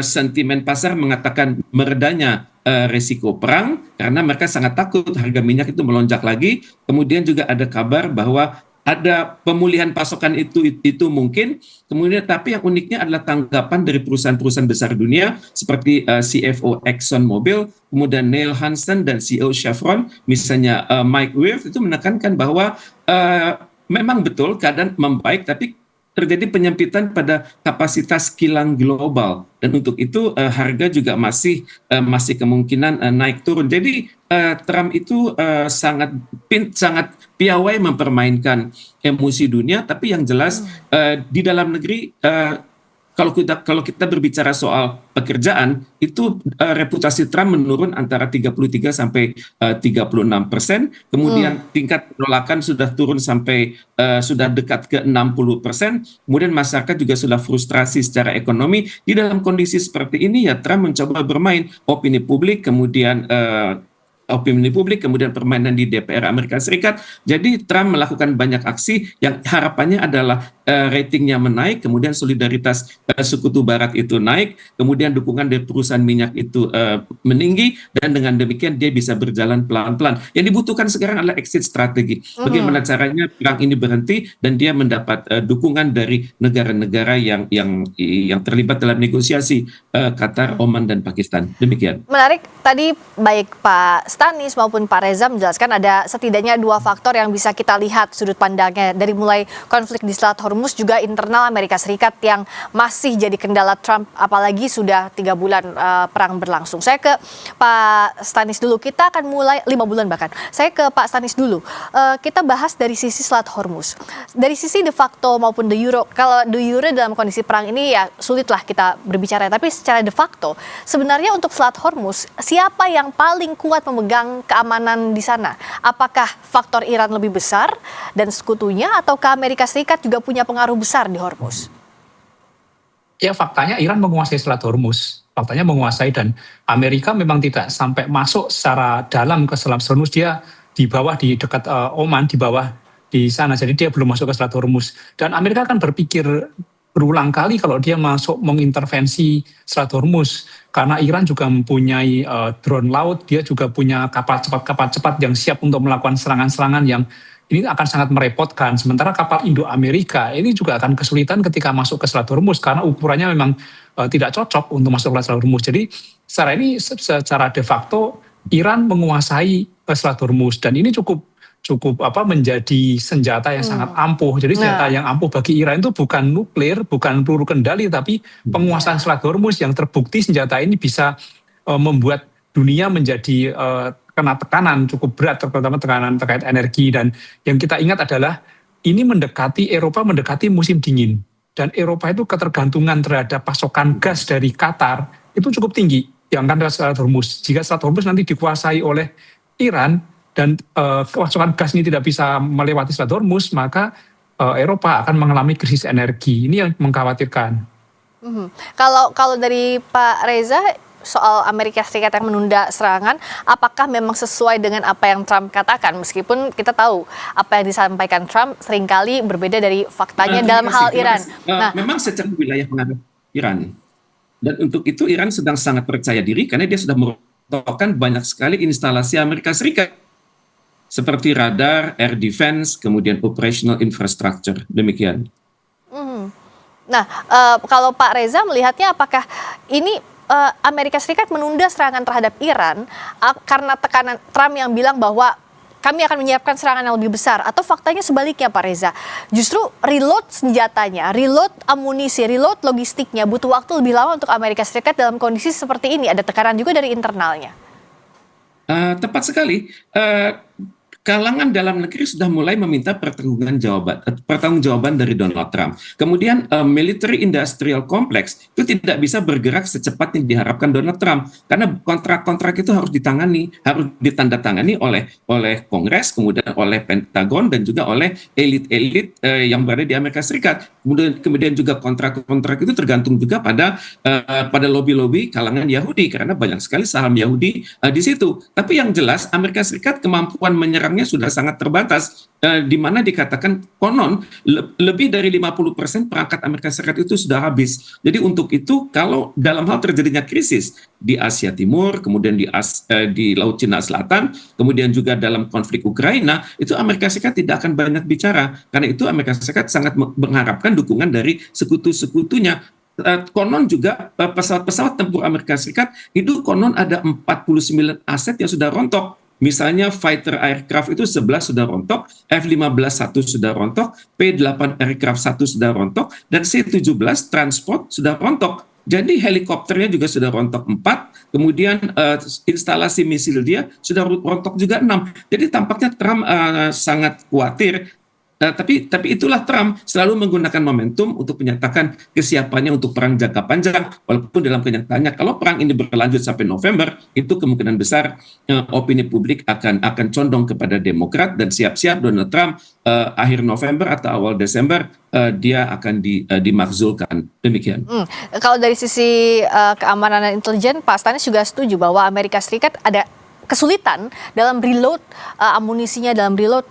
sentimen pasar mengatakan meredanya resiko perang karena mereka sangat takut harga minyak itu melonjak lagi. Kemudian juga ada kabar bahwa ada pemulihan pasokan itu mungkin. Kemudian tapi yang uniknya adalah tanggapan dari perusahaan-perusahaan besar dunia seperti CFO ExxonMobil, kemudian Neil Hansen dan CEO Chevron, misalnya Mike Wirth itu menekankan bahwa memang betul keadaan membaik, tapi terjadi penyempitan pada kapasitas kilang global, dan untuk itu harga juga masih kemungkinan naik turun. Jadi Trump itu sangat piawai mempermainkan emosi dunia, tapi yang jelas di dalam negeri kalau kita berbicara soal pekerjaan, itu reputasi Trump menurun antara 33 sampai 36%. Kemudian tingkat penolakan sudah turun sampai sudah dekat ke 60%. Kemudian masyarakat juga sudah frustrasi secara ekonomi. Di dalam kondisi seperti ini ya Trump mencoba bermain opini publik, kemudian permainan di DPR Amerika Serikat. Jadi Trump melakukan banyak aksi yang harapannya adalah ratingnya menaik, kemudian solidaritas sekutu barat itu naik, kemudian dukungan dari perusahaan minyak itu meninggi, dan dengan demikian dia bisa berjalan pelan-pelan. Yang dibutuhkan sekarang adalah exit strategi. Bagaimana caranya perang ini berhenti dan dia mendapat dukungan dari negara-negara yang terlibat dalam negosiasi, Qatar, Oman, dan Pakistan. Demikian. Menarik, tadi baik Pak Stanis maupun Pak Reza menjelaskan ada setidaknya dua faktor yang bisa kita lihat sudut pandangnya, dari mulai konflik di Selat Hormuz juga internal Amerika Serikat yang masih jadi kendala Trump, apalagi sudah 3 bulan perang berlangsung. Saya ke Pak Stanis dulu, kita akan mulai 5 bulan bahkan. Saya ke Pak Stanis dulu, kita bahas dari sisi Selat Hormuz. Dari sisi de facto maupun de jure, kalau de jure dalam kondisi perang ini ya sulitlah kita berbicara, tapi secara de facto sebenarnya untuk Selat Hormuz siapa yang paling kuat memegang keamanan di sana? Apakah faktor Iran lebih besar dan sekutunya, ataukah Amerika Serikat juga punya pengaruh besar di Hormuz? Ya faktanya Iran menguasai Selat Hormuz. Faktanya menguasai, dan Amerika memang tidak sampai masuk secara dalam ke Selat Hormuz. Dia di bawah, di dekat Oman, di bawah di sana. Jadi dia belum masuk ke Selat Hormuz. Dan Amerika akan berpikir berulang kali kalau dia masuk mengintervensi Selat Hormuz, karena Iran juga mempunyai drone laut, dia juga punya kapal cepat yang siap untuk melakukan serangan-serangan yang ini akan sangat merepotkan. Sementara kapal Indo-Amerika ini juga akan kesulitan ketika masuk ke Selat Hormuz karena ukurannya memang tidak cocok untuk masuk ke Selat Hormuz. Jadi secara de facto Iran menguasai Selat Hormuz, dan ini cukup menjadi senjata yang sangat ampuh. Jadi senjata yang ampuh bagi Iran itu bukan nuklir, bukan peluru kendali, tapi penguasaan Selat Hormuz yang terbukti senjata ini bisa membuat dunia menjadi kena tekanan cukup berat, terutama tekanan terkait energi. Dan yang kita ingat adalah ini Eropa mendekati musim dingin, dan Eropa itu ketergantungan terhadap pasokan gas dari Qatar itu cukup tinggi yang akan lewat Selat Hormuz. Jika Selat Hormuz nanti dikuasai oleh Iran dan pasokan gas ini tidak bisa melewati Selat Hormuz, maka Eropa akan mengalami krisis energi. Ini yang mengkhawatirkan. Kalau dari Pak Reza, soal Amerika Serikat yang menunda serangan, apakah memang sesuai dengan apa yang Trump katakan? Meskipun kita tahu apa yang disampaikan Trump seringkali berbeda dari faktanya dalam hal Iran. Memang secara wilayah pengaruh Iran. Dan untuk itu Iran sedang sangat percaya diri karena dia sudah merontokkan banyak sekali instalasi Amerika Serikat. Seperti radar, air defense, kemudian operational infrastructure. Demikian. Nah, kalau Pak Reza melihatnya, apakah ini Amerika Serikat menunda serangan terhadap Iran karena tekanan Trump yang bilang bahwa kami akan menyiapkan serangan yang lebih besar, atau faktanya sebaliknya Pak Reza, justru reload senjatanya, reload amunisi, reload logistiknya butuh waktu lebih lama untuk Amerika Serikat dalam kondisi seperti ini, ada tekanan juga dari internalnya. Tepat sekali. Kalangan dalam negeri sudah mulai meminta pertanggungjawaban dari Donald Trump. Kemudian military industrial complex itu tidak bisa bergerak secepat yang diharapkan Donald Trump, karena kontrak-kontrak itu harus ditandatangani oleh Kongres, kemudian oleh Pentagon, dan juga oleh elit-elit yang berada di Amerika Serikat. Kemudian juga kontrak-kontrak itu tergantung juga pada lobby-lobby kalangan Yahudi, karena banyak sekali saham Yahudi di situ. Tapi yang jelas Amerika Serikat kemampuan menyerangnya sudah sangat terbatas, di mana dikatakan konon lebih dari 50% perangkat Amerika Serikat itu sudah habis. Jadi untuk itu, kalau dalam hal terjadinya krisis di Asia Timur, kemudian di Laut Cina Selatan, kemudian juga dalam konflik Ukraina, itu Amerika Serikat tidak akan banyak bicara. Karena itu Amerika Serikat sangat mengharapkan dukungan dari sekutu-sekutunya. Konon juga pesawat-pesawat tempur Amerika Serikat itu konon ada 49 aset yang sudah rontok. Misalnya fighter aircraft itu 11 sudah rontok, F-15 1 sudah rontok, P-8 aircraft 1 sudah rontok, dan C-17 transport sudah rontok. Jadi helikopternya juga sudah rontok 4, kemudian instalasi misil dia sudah rontok juga 6. Jadi tampaknya Trump sangat khawatir. Tapi itulah Trump selalu menggunakan momentum untuk menyatakan kesiapannya untuk perang jangka panjang, walaupun dalam kenyataannya kalau perang ini berlanjut sampai November, itu kemungkinan besar opini publik akan condong kepada Demokrat, dan siap-siap Donald Trump akhir November atau awal Desember dia akan dimakzulkan. Demikian. Kalau dari sisi keamanan dan intelijen, Pak Stanis juga setuju bahwa Amerika Serikat ada kesulitan dalam reload amunisinya, dalam reload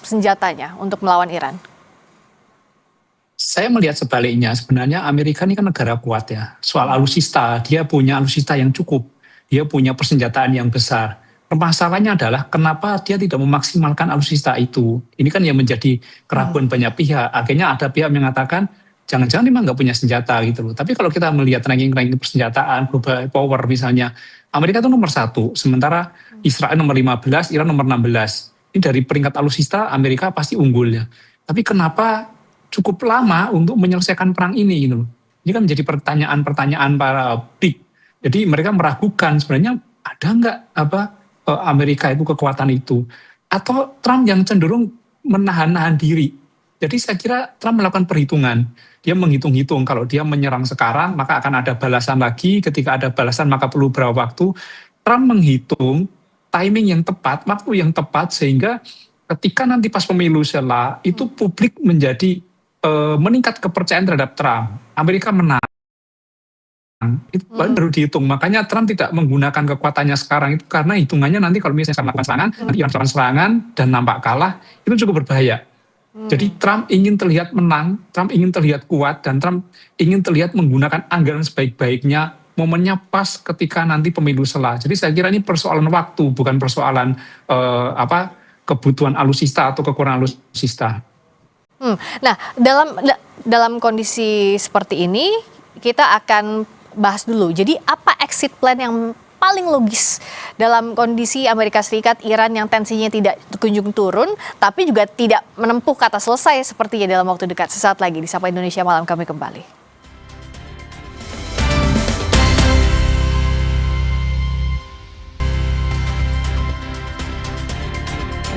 senjatanya untuk melawan Iran? Saya melihat sebaliknya, sebenarnya Amerika ini kan negara kuat ya. Soal alutsista, dia punya alutsista yang cukup, dia punya persenjataan yang besar. Permasalahannya adalah kenapa dia tidak memaksimalkan alutsista itu. Ini kan yang menjadi keraguan banyak pihak. Akhirnya ada pihak yang mengatakan, jangan-jangan memang nggak punya senjata gitu loh. Tapi kalau kita melihat ranking-ranking persenjataan, global power misalnya, Amerika itu nomor 1, sementara Israel nomor 15, Iran nomor 16. Ini dari peringkat alutsista, Amerika pasti unggulnya. Tapi kenapa cukup lama untuk menyelesaikan perang ini gitu loh. Ini kan menjadi pertanyaan-pertanyaan para publik. Jadi mereka meragukan sebenarnya ada nggak Amerika itu kekuatan itu. Atau Trump yang cenderung menahan-nahan diri. Jadi saya kira Trump melakukan perhitungan. Dia menghitung-hitung kalau dia menyerang sekarang maka akan ada balasan lagi, ketika ada balasan maka perlu berapa waktu. Trump menghitung timing yang tepat, waktu yang tepat, sehingga ketika nanti pas pemilu selesai itu publik menjadi meningkat kepercayaan terhadap Trump. Amerika menang. Itu baru dihitung. Makanya Trump tidak menggunakan kekuatannya sekarang itu karena hitungannya nanti kalau misalnya melakukan serangan, nanti Iran melakukan serangan dan nampak kalah, itu cukup berbahaya. Jadi Trump ingin terlihat menang, Trump ingin terlihat kuat, dan Trump ingin terlihat menggunakan anggaran sebaik-baiknya, momennya pas ketika nanti pemilu selesai. Jadi saya kira ini persoalan waktu, bukan persoalan kebutuhan alutsista atau kekurangan alutsista. Nah, dalam kondisi seperti ini kita akan bahas dulu. Jadi apa exit plan yang paling logis dalam kondisi Amerika Serikat, Iran yang tensinya tidak kunjung turun, tapi juga tidak menempuh kata selesai sepertinya dalam waktu dekat. Sesaat lagi di Sapa Indonesia Malam kami kembali.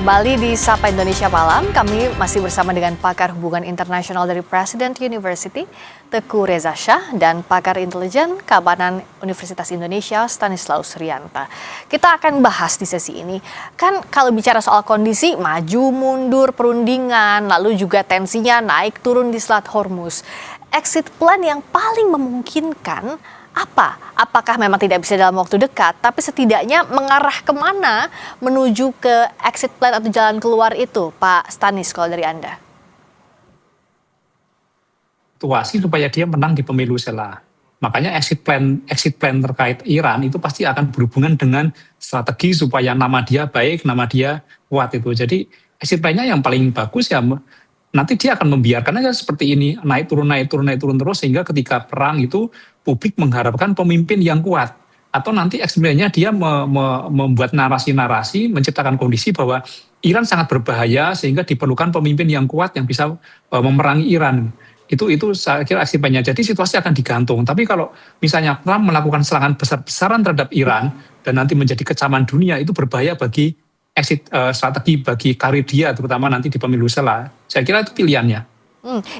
Kembali di Sapa Indonesia Malam, kami masih bersama dengan pakar hubungan internasional dari President University, Teguh Reza Shah, dan pakar intelijen keamanan Universitas Indonesia, Stanislaus Rianta. Kita akan bahas di sesi ini, kan kalau bicara soal kondisi maju mundur perundingan, lalu juga tensinya naik turun di Selat Hormuz. Exit plan yang paling memungkinkan apa? Apakah memang tidak bisa dalam waktu dekat, tapi setidaknya mengarah kemana menuju ke exit plan atau jalan keluar itu, Pak Stanis, kalau dari Anda? Situasi supaya dia menang di pemilu selesai. Makanya exit plan terkait Iran itu pasti akan berhubungan dengan strategi supaya nama dia baik, nama dia kuat itu. Jadi exit plan-nya yang paling bagus ya nanti dia akan membiarkan aja seperti ini, naik turun terus, sehingga ketika perang itu publik mengharapkan pemimpin yang kuat. Atau nanti sebenarnya dia membuat narasi-narasi, menciptakan kondisi bahwa Iran sangat berbahaya sehingga diperlukan pemimpin yang kuat yang bisa memerangi Iran. Itu saya kira aksinya. Jadi situasi akan digantung. Tapi kalau misalnya Trump melakukan serangan besar-besaran terhadap Iran dan nanti menjadi kecaman dunia, itu berbahaya bagi exit strategi bagi karir dia, terutama nanti di pemilu setelah. Saya kira itu pilihannya.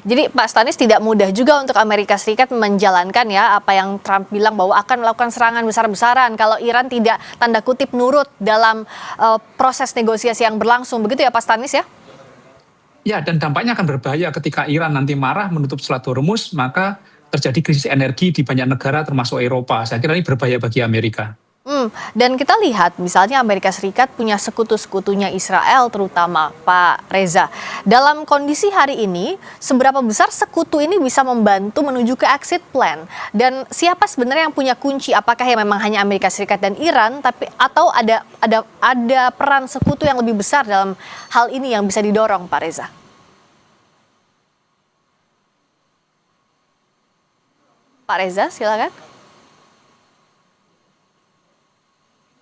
Jadi Pak Stanis, tidak mudah juga untuk Amerika Serikat menjalankan ya apa yang Trump bilang bahwa akan melakukan serangan besar-besaran kalau Iran tidak tanda kutip nurut dalam proses negosiasi yang berlangsung. Begitu ya Pak Stanis ya? Ya, dan dampaknya akan berbahaya ketika Iran nanti marah menutup Selat Hormuz, maka terjadi krisis energi di banyak negara termasuk Eropa. Saya kira ini berbahaya bagi Amerika. Dan kita lihat misalnya Amerika Serikat punya sekutu-sekutunya Israel terutama Pak Reza. Dalam kondisi hari ini, seberapa besar sekutu ini bisa membantu menuju ke exit plan? Dan siapa sebenarnya yang punya kunci? Apakah ya memang hanya Amerika Serikat dan Iran, atau ada peran sekutu yang lebih besar dalam hal ini yang bisa didorong, Pak Reza? Pak Reza, silakan.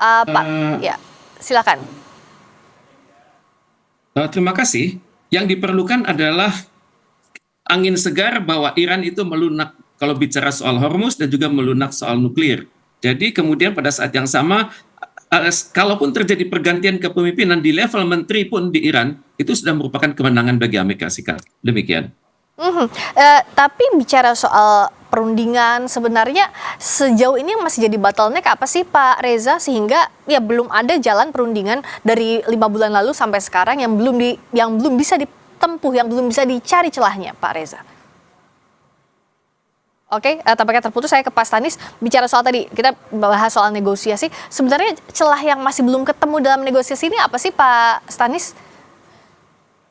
Pak, ya, silakan. Terima kasih. Yang diperlukan adalah angin segar bahwa Iran itu melunak kalau bicara soal Hormuz dan juga melunak soal nuklir. Jadi kemudian pada saat yang sama, kalaupun terjadi pergantian kepemimpinan di level menteri pun di Iran, itu sudah merupakan kemenangan bagi Amerika Serikat. Demikian. Tapi bicara soal perundingan, sebenarnya sejauh ini yang masih jadi bottleneck apa sih Pak Reza, sehingga ya belum ada jalan perundingan dari 5 bulan lalu sampai sekarang yang belum bisa ditempuh, yang belum bisa dicari celahnya, Pak Reza? Oke, tampaknya terputus. Saya ke Pak Stanis. Bicara soal tadi, kita bahas soal negosiasi. Sebenarnya celah yang masih belum ketemu dalam negosiasi ini apa sih Pak Stanis?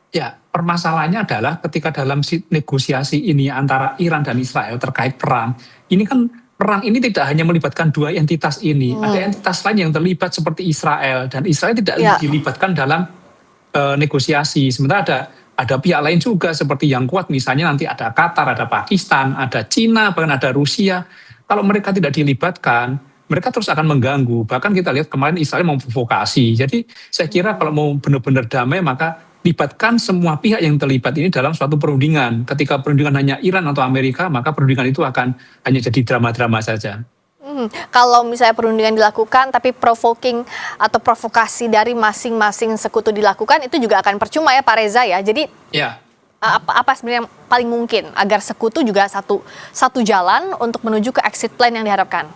Ya, permasalahannya adalah ketika dalam negosiasi ini antara Iran dan Israel terkait perang, ini kan perang ini tidak hanya melibatkan dua entitas ini, ada entitas lain yang terlibat seperti Israel, dan Israel tidak dilibatkan dalam negosiasi. Sementara ada pihak lain juga seperti yang kuat, misalnya nanti ada Qatar, ada Pakistan, ada Cina, bahkan ada Rusia. Kalau mereka tidak dilibatkan, mereka terus akan mengganggu. Bahkan kita lihat kemarin Israel memprovokasi. Jadi saya kira kalau mau benar-benar damai, maka libatkan semua pihak yang terlibat ini dalam suatu perundingan. Ketika perundingan hanya Iran atau Amerika, maka perundingan itu akan hanya jadi drama-drama saja. Kalau misalnya perundingan dilakukan, tapi provoking atau provokasi dari masing-masing sekutu dilakukan, itu juga akan percuma ya Pak Reza ya. Jadi apa sebenarnya yang paling mungkin agar sekutu juga satu jalan untuk menuju ke exit plan yang diharapkan?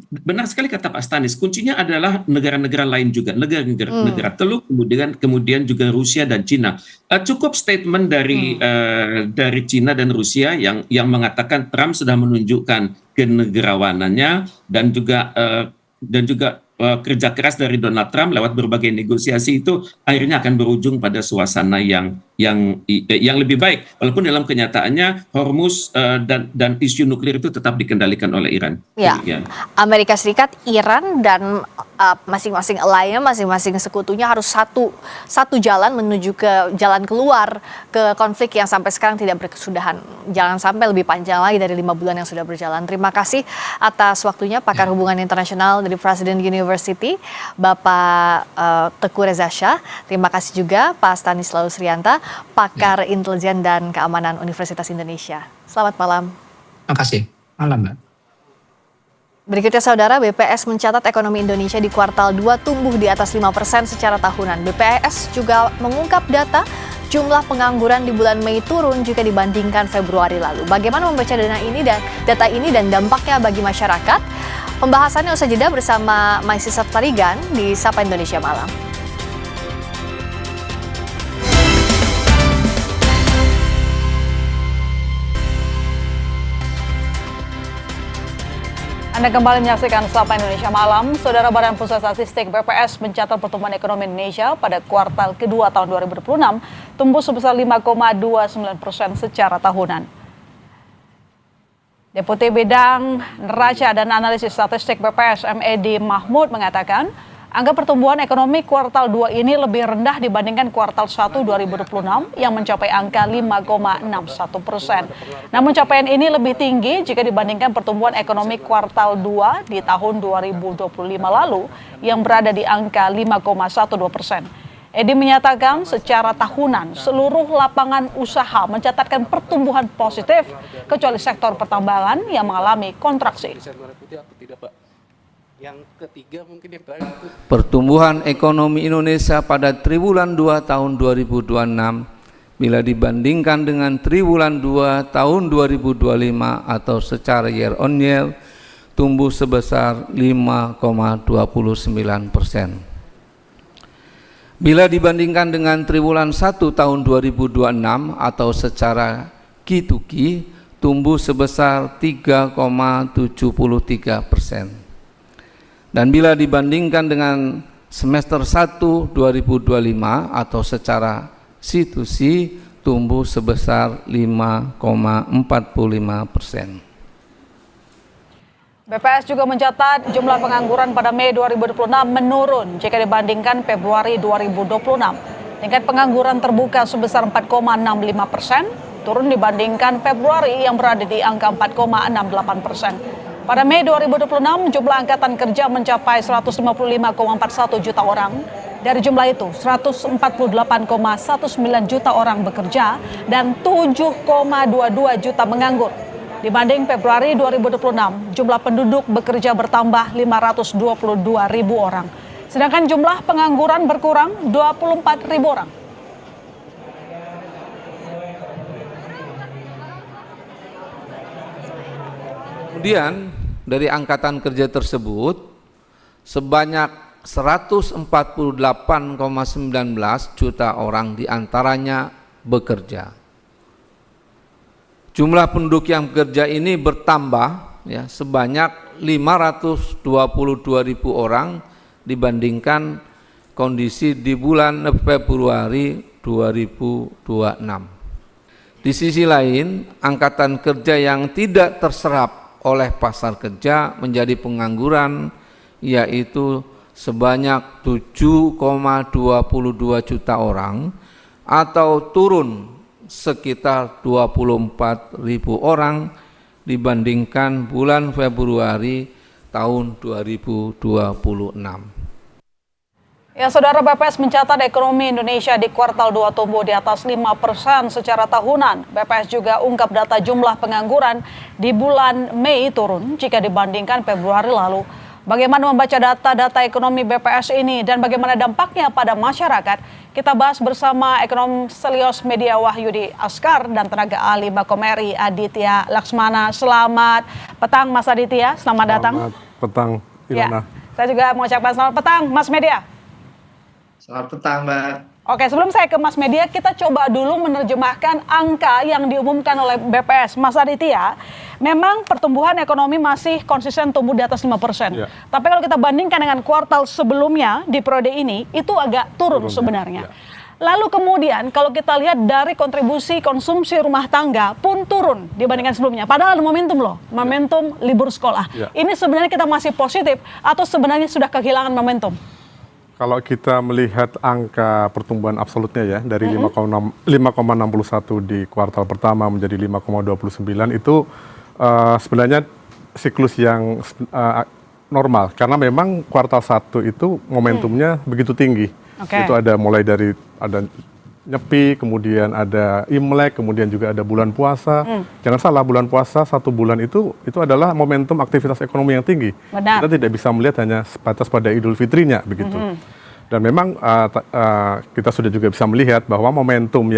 Benar sekali kata Pak Stanis, kuncinya adalah negara-negara lain juga, negara Teluk, kemudian juga Rusia dan Cina. Cukup statement dari Cina dan Rusia yang mengatakan Trump sudah menunjukkan kenegarawanannya dan juga kerja keras dari Donald Trump lewat berbagai negosiasi itu akhirnya akan berujung pada suasana yang lebih baik, walaupun dalam kenyataannya Hormuz dan isu nuklir itu tetap dikendalikan oleh Iran. Ya, Amerika Serikat, Iran dan masing-masing alliance, masing-masing sekutunya harus satu jalan menuju ke jalan keluar ke konflik yang sampai sekarang tidak berkesudahan. Jangan sampai lebih panjang lagi dari 5 bulan yang sudah berjalan. Terima kasih atas waktunya pakar hubungan internasional dari President University, Bapak Teguh Reza Shah. Terima kasih juga Pak Stanislaus Rianta, pakar intelijen dan keamanan Universitas Indonesia. Selamat malam. Terima kasih. Malam, Mbak. Berikutnya saudara, BPS mencatat ekonomi Indonesia di kuartal 2 tumbuh di atas 5% secara tahunan. BPS juga mengungkap data jumlah pengangguran di bulan Mei turun jika dibandingkan Februari lalu. Bagaimana membaca data ini dan dampaknya bagi masyarakat? Pembahasannya usai jeda bersama Maisisa Tarigan di Sapa Indonesia Malam. Anda kembali menyaksikan Sapa Indonesia Malam. Saudara, Badan Pusat Statistik BPS mencatat pertumbuhan ekonomi Indonesia pada kuartal kedua tahun 2026 tumbuh sebesar 5,29% secara tahunan. Deputi Bidang Neraca dan Analisis Statistik BPS M.Edi Mahmud mengatakan Angka pertumbuhan ekonomi kuartal 2 ini lebih rendah dibandingkan kuartal 1 2026 yang mencapai angka 5,61%. Namun capaian ini lebih tinggi jika dibandingkan pertumbuhan ekonomi kuartal 2 di tahun 2025 lalu yang berada di angka 5,12%. Edi menyatakan secara tahunan seluruh lapangan usaha mencatatkan pertumbuhan positif kecuali sektor pertambangan yang mengalami kontraksi. Yang ketiga mungkin yang terakhir. Pertumbuhan ekonomi Indonesia pada triwulan 2 tahun 2026 bila dibandingkan dengan triwulan 2 tahun 2025 atau secara year on year tumbuh sebesar 5,29%. Bila dibandingkan dengan triwulan 1 tahun 2026 atau secara Q to Q tumbuh sebesar 3,73%. Dan bila dibandingkan dengan semester 1 2025 atau secara C to C tumbuh sebesar 5,45%. BPS juga mencatat jumlah pengangguran pada Mei 2026 menurun jika dibandingkan Februari 2026. Tingkat pengangguran terbuka sebesar 4,65%, turun dibandingkan Februari yang berada di angka 4,68%. Pada Mei 2026, jumlah angkatan kerja mencapai 155,41 juta orang. Dari jumlah itu, 148,19 juta orang bekerja dan 7,22 juta menganggur. Dibanding Februari 2026, jumlah penduduk bekerja bertambah 522 ribu orang. Sedangkan jumlah pengangguran berkurang 24 ribu orang. Kemudian dari angkatan kerja tersebut sebanyak 148,19 juta orang diantaranya bekerja. Jumlah penduduk yang bekerja ini bertambah ya sebanyak 522 ribu orang dibandingkan kondisi di bulan Februari 2026. Di sisi lain, angkatan kerja yang tidak terserap oleh pasar kerja menjadi pengangguran yaitu sebanyak 7,22 juta orang atau turun sekitar 24 ribu orang dibandingkan bulan Februari tahun 2026. Ya, Saudara, BPS mencatat ekonomi Indonesia di kuartal 2 tumbuh di atas 5% secara tahunan. BPS juga ungkap data jumlah pengangguran di bulan Mei turun jika dibandingkan Februari lalu. Bagaimana membaca data-data ekonomi BPS ini dan bagaimana dampaknya pada masyarakat? Kita bahas bersama ekonom Selios Media Wahyudi Askar dan tenaga ahli Bakomeri Aditya Laksmana. Selamat petang Mas Aditya, selamat datang. Selamat petang Ilona. Ya, saya juga mengucapkan selamat petang Mas Media. Selamat petang, Mbak. Oke, sebelum saya ke Mas Media, kita coba dulu menerjemahkan angka yang diumumkan oleh BPS. Mas Aditya, memang pertumbuhan ekonomi masih konsisten tumbuh di atas 5%. Ya. Tapi kalau kita bandingkan dengan kuartal sebelumnya di periode ini, itu agak turun sebenarnya. Ya. Lalu kemudian kalau kita lihat dari kontribusi konsumsi rumah tangga pun turun dibandingkan sebelumnya. Padahal momentum loh, momentum libur sekolah. Ya. Ini sebenarnya kita masih positif atau sebenarnya sudah kehilangan momentum? Kalau kita melihat angka pertumbuhan absolutnya ya dari 5,61 di kuartal pertama menjadi 5,29 itu sebenarnya siklus yang normal karena memang kuartal 1 itu momentumnya begitu tinggi. Itu ada mulai dari ada Nyepi, kemudian ada Imlek, kemudian juga ada bulan puasa. Jangan salah, bulan puasa 1 bulan itu adalah momentum aktivitas ekonomi yang tinggi. Benar. Kita tidak bisa melihat hanya sebatas pada Idul Fitrinya begitu. Dan memang kita sudah juga bisa melihat bahwa momentum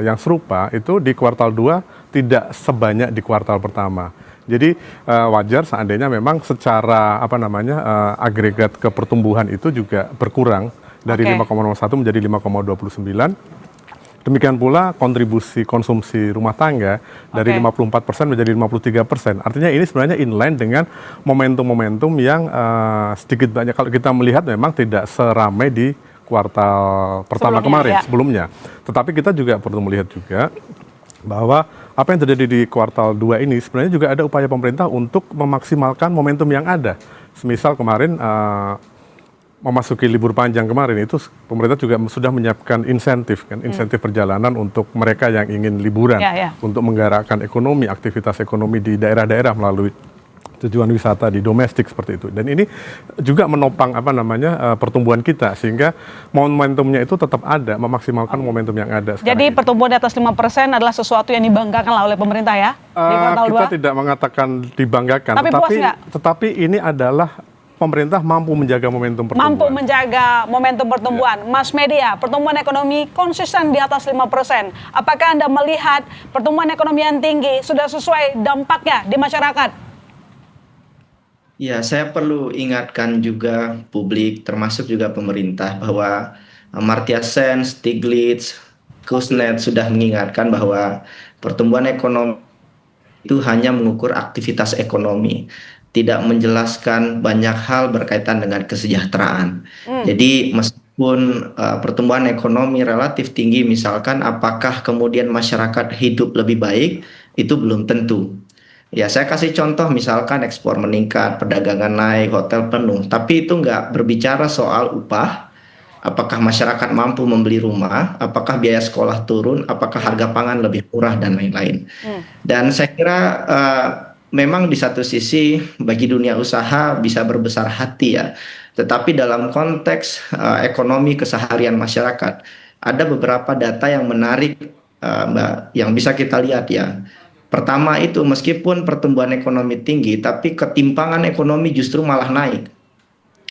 yang serupa itu di kuartal 2 tidak sebanyak di kuartal pertama. Jadi wajar seandainya memang secara agregat kepertumbuhan itu juga berkurang dari 5,01 menjadi 5,29. Demikian pula kontribusi konsumsi rumah tangga dari 54% menjadi 53%. Artinya ini sebenarnya inline dengan momentum-momentum yang sedikit banyak kalau kita melihat memang tidak seramai di kuartal pertama sebelumnya. Tetapi kita juga perlu melihat juga bahwa apa yang terjadi di kuartal 2 ini sebenarnya juga ada upaya pemerintah untuk memaksimalkan momentum yang ada. Semisal kemarin memasuki libur panjang kemarin itu pemerintah juga sudah menyiapkan insentif perjalanan untuk mereka yang ingin liburan untuk menggerakkan ekonomi, aktivitas ekonomi di daerah-daerah melalui tujuan wisata di domestik seperti itu. Dan ini juga menopang pertumbuhan kita sehingga momentumnya itu tetap ada, memaksimalkan momentum yang ada sekarang. Jadi pertumbuhan di atas 5% adalah sesuatu yang dibanggakan lah oleh pemerintah ya di kuartal 2? Kita tidak mengatakan dibanggakan, tetapi ini adalah pemerintah mampu menjaga momentum pertumbuhan. Mampu menjaga momentum pertumbuhan. Mas Media, pertumbuhan ekonomi konsisten di atas 5%. Apakah Anda melihat pertumbuhan ekonomi yang tinggi sudah sesuai dampaknya di masyarakat? Ya, saya perlu ingatkan juga publik, termasuk juga pemerintah, bahwa Amartya Sen, Stiglitz, Kuznets sudah mengingatkan bahwa pertumbuhan ekonomi itu hanya mengukur aktivitas ekonomi, tidak menjelaskan banyak hal berkaitan dengan kesejahteraan. Jadi meskipun pertumbuhan ekonomi relatif tinggi, misalkan apakah kemudian masyarakat hidup lebih baik, itu belum tentu. Ya, saya kasih contoh misalkan ekspor meningkat, perdagangan naik, hotel penuh, tapi itu nggak berbicara soal upah, apakah masyarakat mampu membeli rumah, apakah biaya sekolah turun, apakah harga pangan lebih murah, dan lain-lain. Dan saya kira memang di satu sisi bagi dunia usaha bisa berbesar hati ya, tetapi dalam konteks ekonomi keseharian masyarakat ada beberapa data yang menarik Mbak, yang bisa kita lihat ya. Pertama itu meskipun pertumbuhan ekonomi tinggi, tapi ketimpangan ekonomi justru malah naik.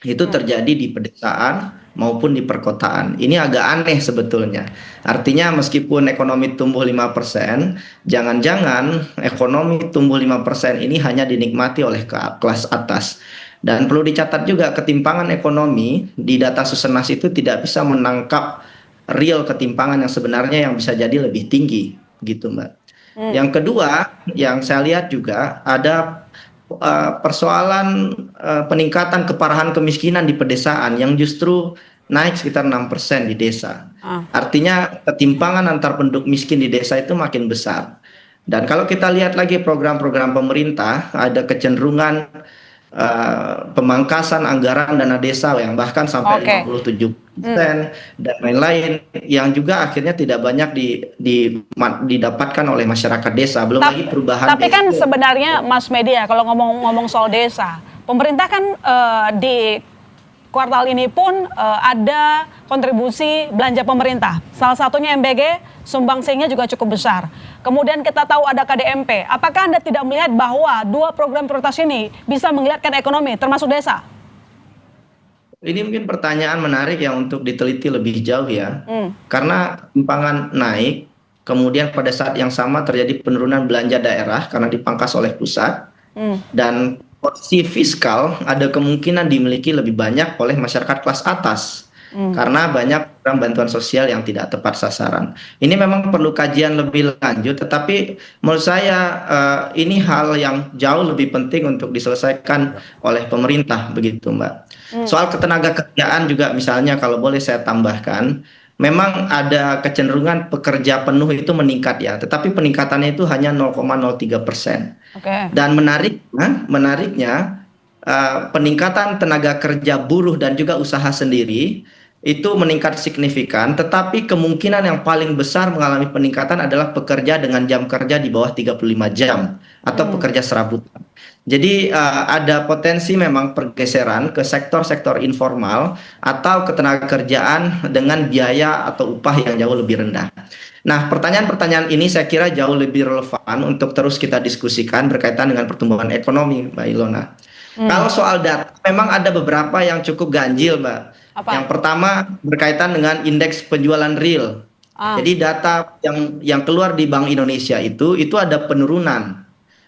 Itu terjadi di pedesaan maupun di perkotaan. Ini agak aneh sebetulnya. Artinya meskipun ekonomi tumbuh 5%, jangan-jangan ekonomi tumbuh 5% ini hanya dinikmati oleh kelas atas. Dan perlu dicatat juga ketimpangan ekonomi di data Susenas itu tidak bisa menangkap real ketimpangan yang sebenarnya yang bisa jadi lebih tinggi, gitu Mbak. Yang kedua, yang saya lihat juga ada persoalan peningkatan keparahan kemiskinan di pedesaan yang justru naik sekitar 6% di desa. Artinya ketimpangan antar penduduk miskin di desa itu makin besar. Dan kalau kita lihat lagi program-program pemerintah, ada kecenderungan pemangkasan anggaran dana desa yang bahkan sampai 57% dan lain-lain, yang juga akhirnya tidak banyak didapatkan oleh masyarakat desa. Belum lagi perubahan. Tapi kan sebenarnya Mas Media, kalau ngomong soal desa, pemerintah kan di kuartal ini pun ada kontribusi belanja pemerintah. Salah satunya MBG, sumbangsinya juga cukup besar. Kemudian kita tahu ada KDMP. Apakah Anda tidak melihat bahwa dua program prioritas ini bisa menggeliatkan ekonomi, termasuk desa? Ini mungkin pertanyaan menarik yang untuk diteliti lebih jauh ya. Karena ketimpangan naik, kemudian pada saat yang sama terjadi penurunan belanja daerah karena dipangkas oleh pusat. Dan porsi fiskal ada kemungkinan dimiliki lebih banyak oleh masyarakat kelas atas. Karena banyak program bantuan sosial yang tidak tepat sasaran. Ini memang perlu kajian lebih lanjut, tetapi menurut saya ini hal yang jauh lebih penting untuk diselesaikan oleh pemerintah, begitu Mbak. Soal ketenaga kerjaan juga misalnya kalau boleh saya tambahkan, memang ada kecenderungan pekerja penuh itu meningkat ya, tetapi peningkatannya itu hanya 0,03%. Dan menariknya peningkatan tenaga kerja buruh dan juga usaha sendiri itu meningkat signifikan, tetapi kemungkinan yang paling besar mengalami peningkatan adalah pekerja dengan jam kerja di bawah 35 jam atau pekerja serabutan. Jadi ada potensi memang pergeseran ke sektor-sektor informal atau ketenaga kerjaan dengan biaya atau upah yang jauh lebih rendah. Nah, pertanyaan-pertanyaan ini saya kira jauh lebih relevan untuk terus kita diskusikan berkaitan dengan pertumbuhan ekonomi, Mbak Ilona. Kalau soal data, memang ada beberapa yang cukup ganjil, Mbak. Yang pertama berkaitan dengan indeks penjualan real. Jadi data yang keluar di Bank Indonesia itu ada penurunan.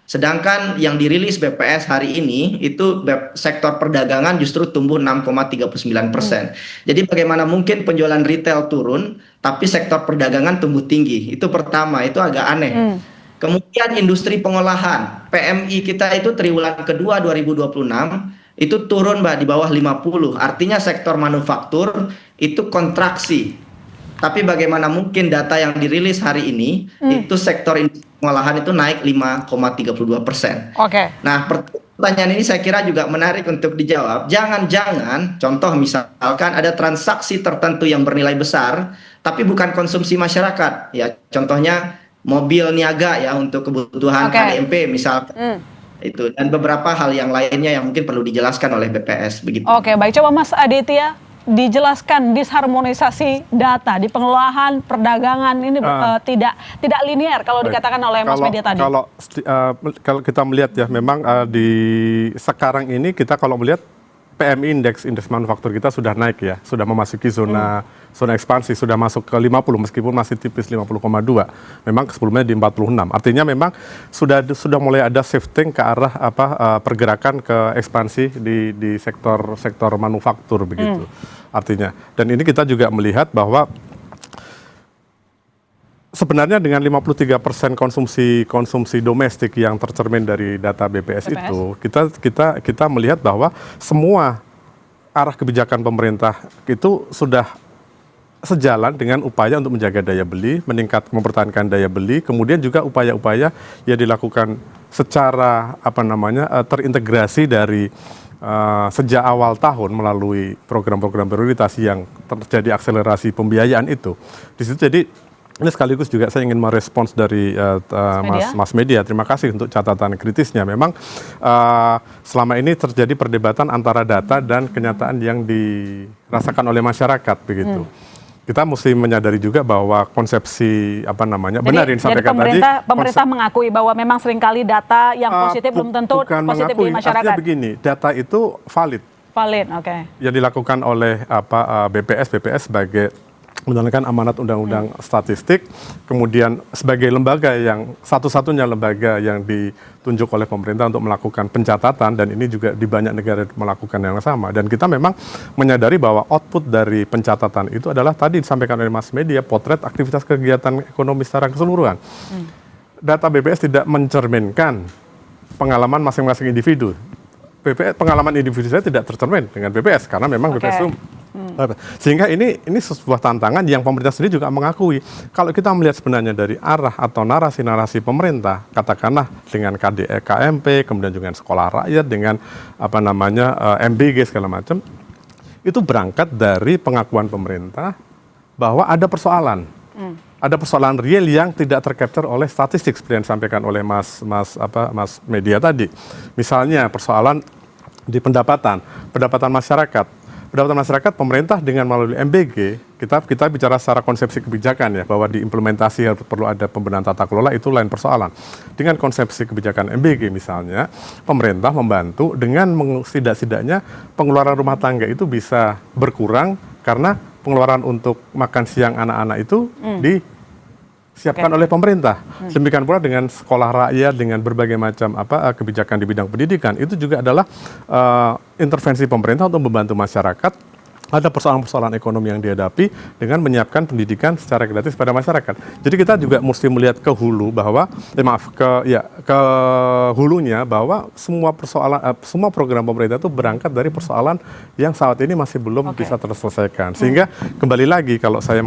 Sedangkan yang dirilis BPS hari ini itu sektor perdagangan justru tumbuh 6,39%. Jadi bagaimana mungkin penjualan retail turun, tapi sektor perdagangan tumbuh tinggi? Itu pertama, itu agak aneh. Kemudian industri pengolahan, PMI kita itu triwulan kedua 2026 itu turun Mbak di bawah 50. Artinya sektor manufaktur itu kontraksi. Tapi bagaimana mungkin data yang dirilis hari ini itu sektor industri pengolahan itu naik 5,32%. Oke. Nah, pertanyaan ini saya kira juga menarik untuk dijawab. Jangan-jangan contoh misalkan ada transaksi tertentu yang bernilai besar tapi bukan konsumsi masyarakat. Ya, contohnya mobil niaga ya untuk kebutuhan KDMP misalkan. Itu dan beberapa hal yang lainnya yang mungkin perlu dijelaskan oleh BPS begitu. Oke, baik, coba Mas Aditya dijelaskan disharmonisasi data di pengelolaan perdagangan ini tidak linear kalau dikatakan oleh Mas Media tadi. Kalau kita melihat ya, memang di sekarang ini kita kalau melihat PMI indeks manufaktur kita sudah naik ya, sudah memasuki zona ekspansi, sudah masuk ke 50 meskipun masih tipis 50,2. Memang sebelumnya di 46. Artinya memang sudah mulai ada shifting ke arah pergerakan ke ekspansi di sektor manufaktur begitu. Artinya, dan ini kita juga melihat bahwa sebenarnya dengan 53% konsumsi domestik yang tercermin dari data BPS itu, kita melihat bahwa semua arah kebijakan pemerintah itu sudah sejalan dengan upaya untuk menjaga daya beli, mempertahankan daya beli, kemudian juga upaya-upaya yang dilakukan secara terintegrasi dari sejak awal tahun melalui program-program prioritas yang terjadi akselerasi pembiayaan itu. Di situ jadi ini sekaligus juga saya ingin merespons dari Mas Media. Terima kasih untuk catatan kritisnya. Memang selama ini terjadi perdebatan antara data dan kenyataan yang dirasakan oleh masyarakat begitu. Kita mesti menyadari juga bahwa konsepsi benar yang disampaikan tadi. Pemerintah mengakui bahwa memang seringkali data yang positif belum tentu positif di masyarakat. Artinya begini, data itu valid. Valid, oke. Yang dilakukan oleh BPS sebagai menjalankan amanat undang-undang statistik, kemudian sebagai lembaga yang satu-satunya lembaga yang ditunjuk oleh pemerintah untuk melakukan pencatatan, dan ini juga di banyak negara melakukan yang sama. Dan kita memang menyadari bahwa output dari pencatatan itu adalah tadi disampaikan oleh Mas Media, potret aktivitas kegiatan ekonomi secara keseluruhan. Data BPS tidak mencerminkan pengalaman masing-masing individu. Pengalaman individu saya tidak tercermin dengan BPS karena memang BPS itu sehingga ini sebuah tantangan yang pemerintah sendiri juga mengakui. Kalau kita melihat sebenarnya dari arah atau narasi-narasi pemerintah, katakanlah dengan KMP, kemudian juga sekolah rakyat, dengan MBG segala macam, itu berangkat dari pengakuan pemerintah bahwa ada persoalan. Ada persoalan real yang tidak tercapture oleh statistik seperti yang disampaikan oleh Mas Media tadi. Misalnya persoalan di pendapatan masyarakat. Pendapatan masyarakat, pemerintah dengan melalui MBG, kita bicara secara konsepsi kebijakan ya, bahwa diimplementasi harus perlu ada pembenahan tata kelola, itu lain persoalan. Dengan konsepsi kebijakan MBG misalnya, pemerintah membantu dengan setidak-tidaknya pengeluaran rumah tangga itu bisa berkurang karena pengeluaran untuk makan siang anak-anak itu disiapkan oleh pemerintah. Demikian pula dengan sekolah rakyat, dengan berbagai macam kebijakan di bidang pendidikan, itu juga adalah intervensi pemerintah untuk membantu masyarakat. Ada persoalan-persoalan ekonomi yang dihadapi dengan menyiapkan pendidikan secara gratis pada masyarakat. Jadi kita juga mesti melihat ke hulu bahwa ke hulunya bahwa semua program pemerintah itu berangkat dari persoalan yang saat ini masih belum bisa terselesaikan. Sehingga kembali lagi kalau saya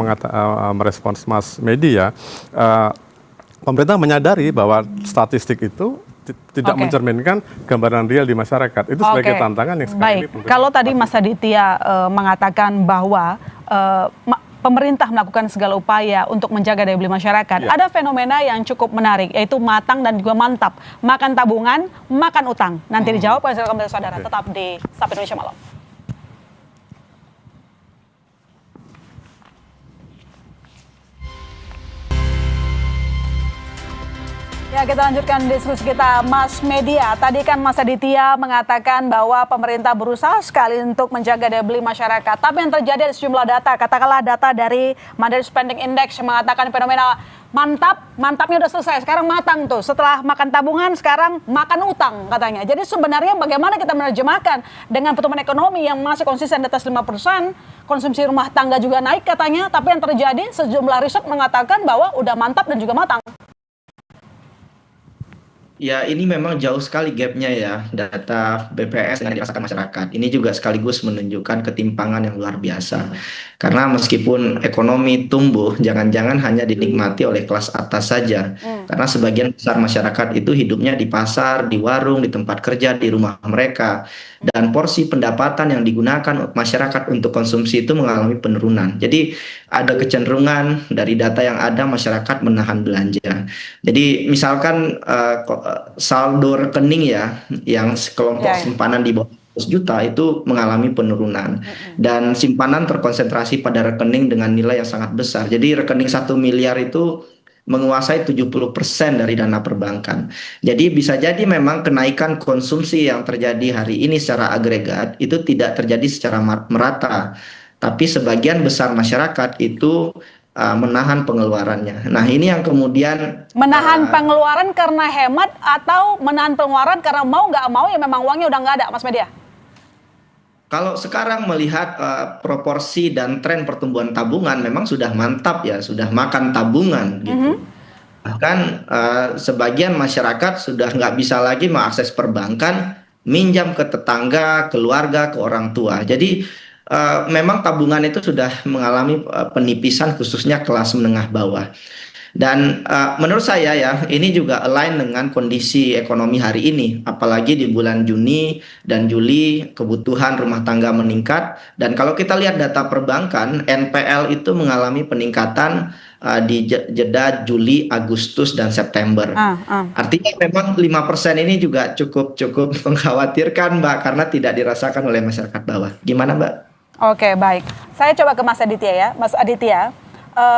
merespons Mas Media, pemerintah menyadari bahwa statistik itu tidak mencerminkan gambaran real di masyarakat. Itu sebagai tantangan yang sekarang ini. Kalau tadi Mas Aditya mengatakan bahwa pemerintah melakukan segala upaya untuk menjaga daya beli masyarakat, ada fenomena yang cukup menarik, yaitu matang dan juga mantap. Makan tabungan, makan utang. Nanti dijawab oleh saudara, tetap di Sapa Indonesia Malam. Ya, kita lanjutkan diskusi kita, Mas Media. Tadi kan Mas Aditya mengatakan bahwa pemerintah berusaha sekali untuk menjaga daya beli masyarakat. Tapi yang terjadi ada sejumlah data, katakanlah data dari Mandatory Spending Index yang mengatakan fenomena mantapnya udah selesai. Sekarang matang tuh. Setelah makan tabungan, sekarang makan utang katanya. Jadi sebenarnya bagaimana kita menerjemahkan dengan pertumbuhan ekonomi yang masih konsisten di atas 5%, konsumsi rumah tangga juga naik katanya, tapi yang terjadi sejumlah riset mengatakan bahwa udah mantap dan juga matang. Ya, ini memang jauh sekali gapnya ya, data BPS yang dirasakan masyarakat. Ini juga sekaligus menunjukkan ketimpangan yang luar biasa. Karena meskipun ekonomi tumbuh, jangan-jangan hanya dinikmati oleh kelas atas saja. Karena sebagian besar masyarakat itu hidupnya di pasar, di warung, di tempat kerja, di rumah mereka. Dan porsi pendapatan yang digunakan masyarakat untuk konsumsi itu mengalami penurunan. Jadi ada kecenderungan dari data yang ada masyarakat menahan belanja. Jadi misalkan saldo rekening ya yang kelompok simpanan di bawah 100 juta itu mengalami penurunan dan simpanan terkonsentrasi pada rekening dengan nilai yang sangat besar. Jadi rekening 1 miliar itu menguasai 70% dari dana perbankan. Jadi bisa jadi memang kenaikan konsumsi yang terjadi hari ini secara agregat itu tidak terjadi secara merata. Tapi sebagian besar masyarakat itu menahan pengeluarannya. Nah, ini yang kemudian menahan pengeluaran karena hemat atau menahan pengeluaran karena mau nggak mau ya memang uangnya udah nggak ada, Mas Media? Kalau sekarang melihat proporsi dan tren pertumbuhan tabungan memang sudah mantap ya, sudah makan tabungan gitu. Bahkan sebagian masyarakat sudah nggak bisa lagi mengakses perbankan, minjam ke tetangga, keluarga, ke orang tua. Jadi memang tabungan itu sudah mengalami penipisan khususnya kelas menengah bawah. Dan menurut saya ya ini juga align dengan kondisi ekonomi hari ini. Apalagi di bulan Juni dan Juli kebutuhan rumah tangga meningkat. Dan kalau kita lihat data perbankan, NPL itu mengalami peningkatan di jeda Juli, Agustus, dan September. Artinya memang 5% ini juga cukup mengkhawatirkan Mbak, karena tidak dirasakan oleh masyarakat bawah. Gimana Mbak? Oke, baik. Saya coba ke Mas Aditya ya. Mas Aditya,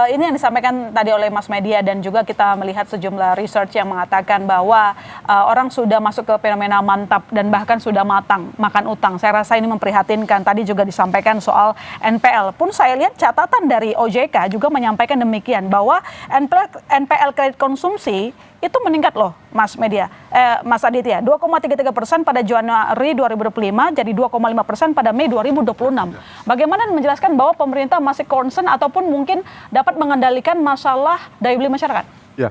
ini yang disampaikan tadi oleh Mas Media dan juga kita melihat sejumlah research yang mengatakan bahwa orang sudah masuk ke fenomena mantap dan bahkan sudah matang makan utang. Saya rasa ini memprihatinkan. Tadi juga disampaikan soal NPL. Pun saya lihat catatan dari OJK juga menyampaikan demikian bahwa NPL kredit konsumsi itu meningkat loh, Mas Media, Mas Aditya, 2,33% pada Januari 2025 jadi 2,5% pada Mei 2026. Bagaimana menjelaskan bahwa pemerintah masih concern ataupun mungkin dapat mengendalikan masalah daya beli masyarakat? Ya,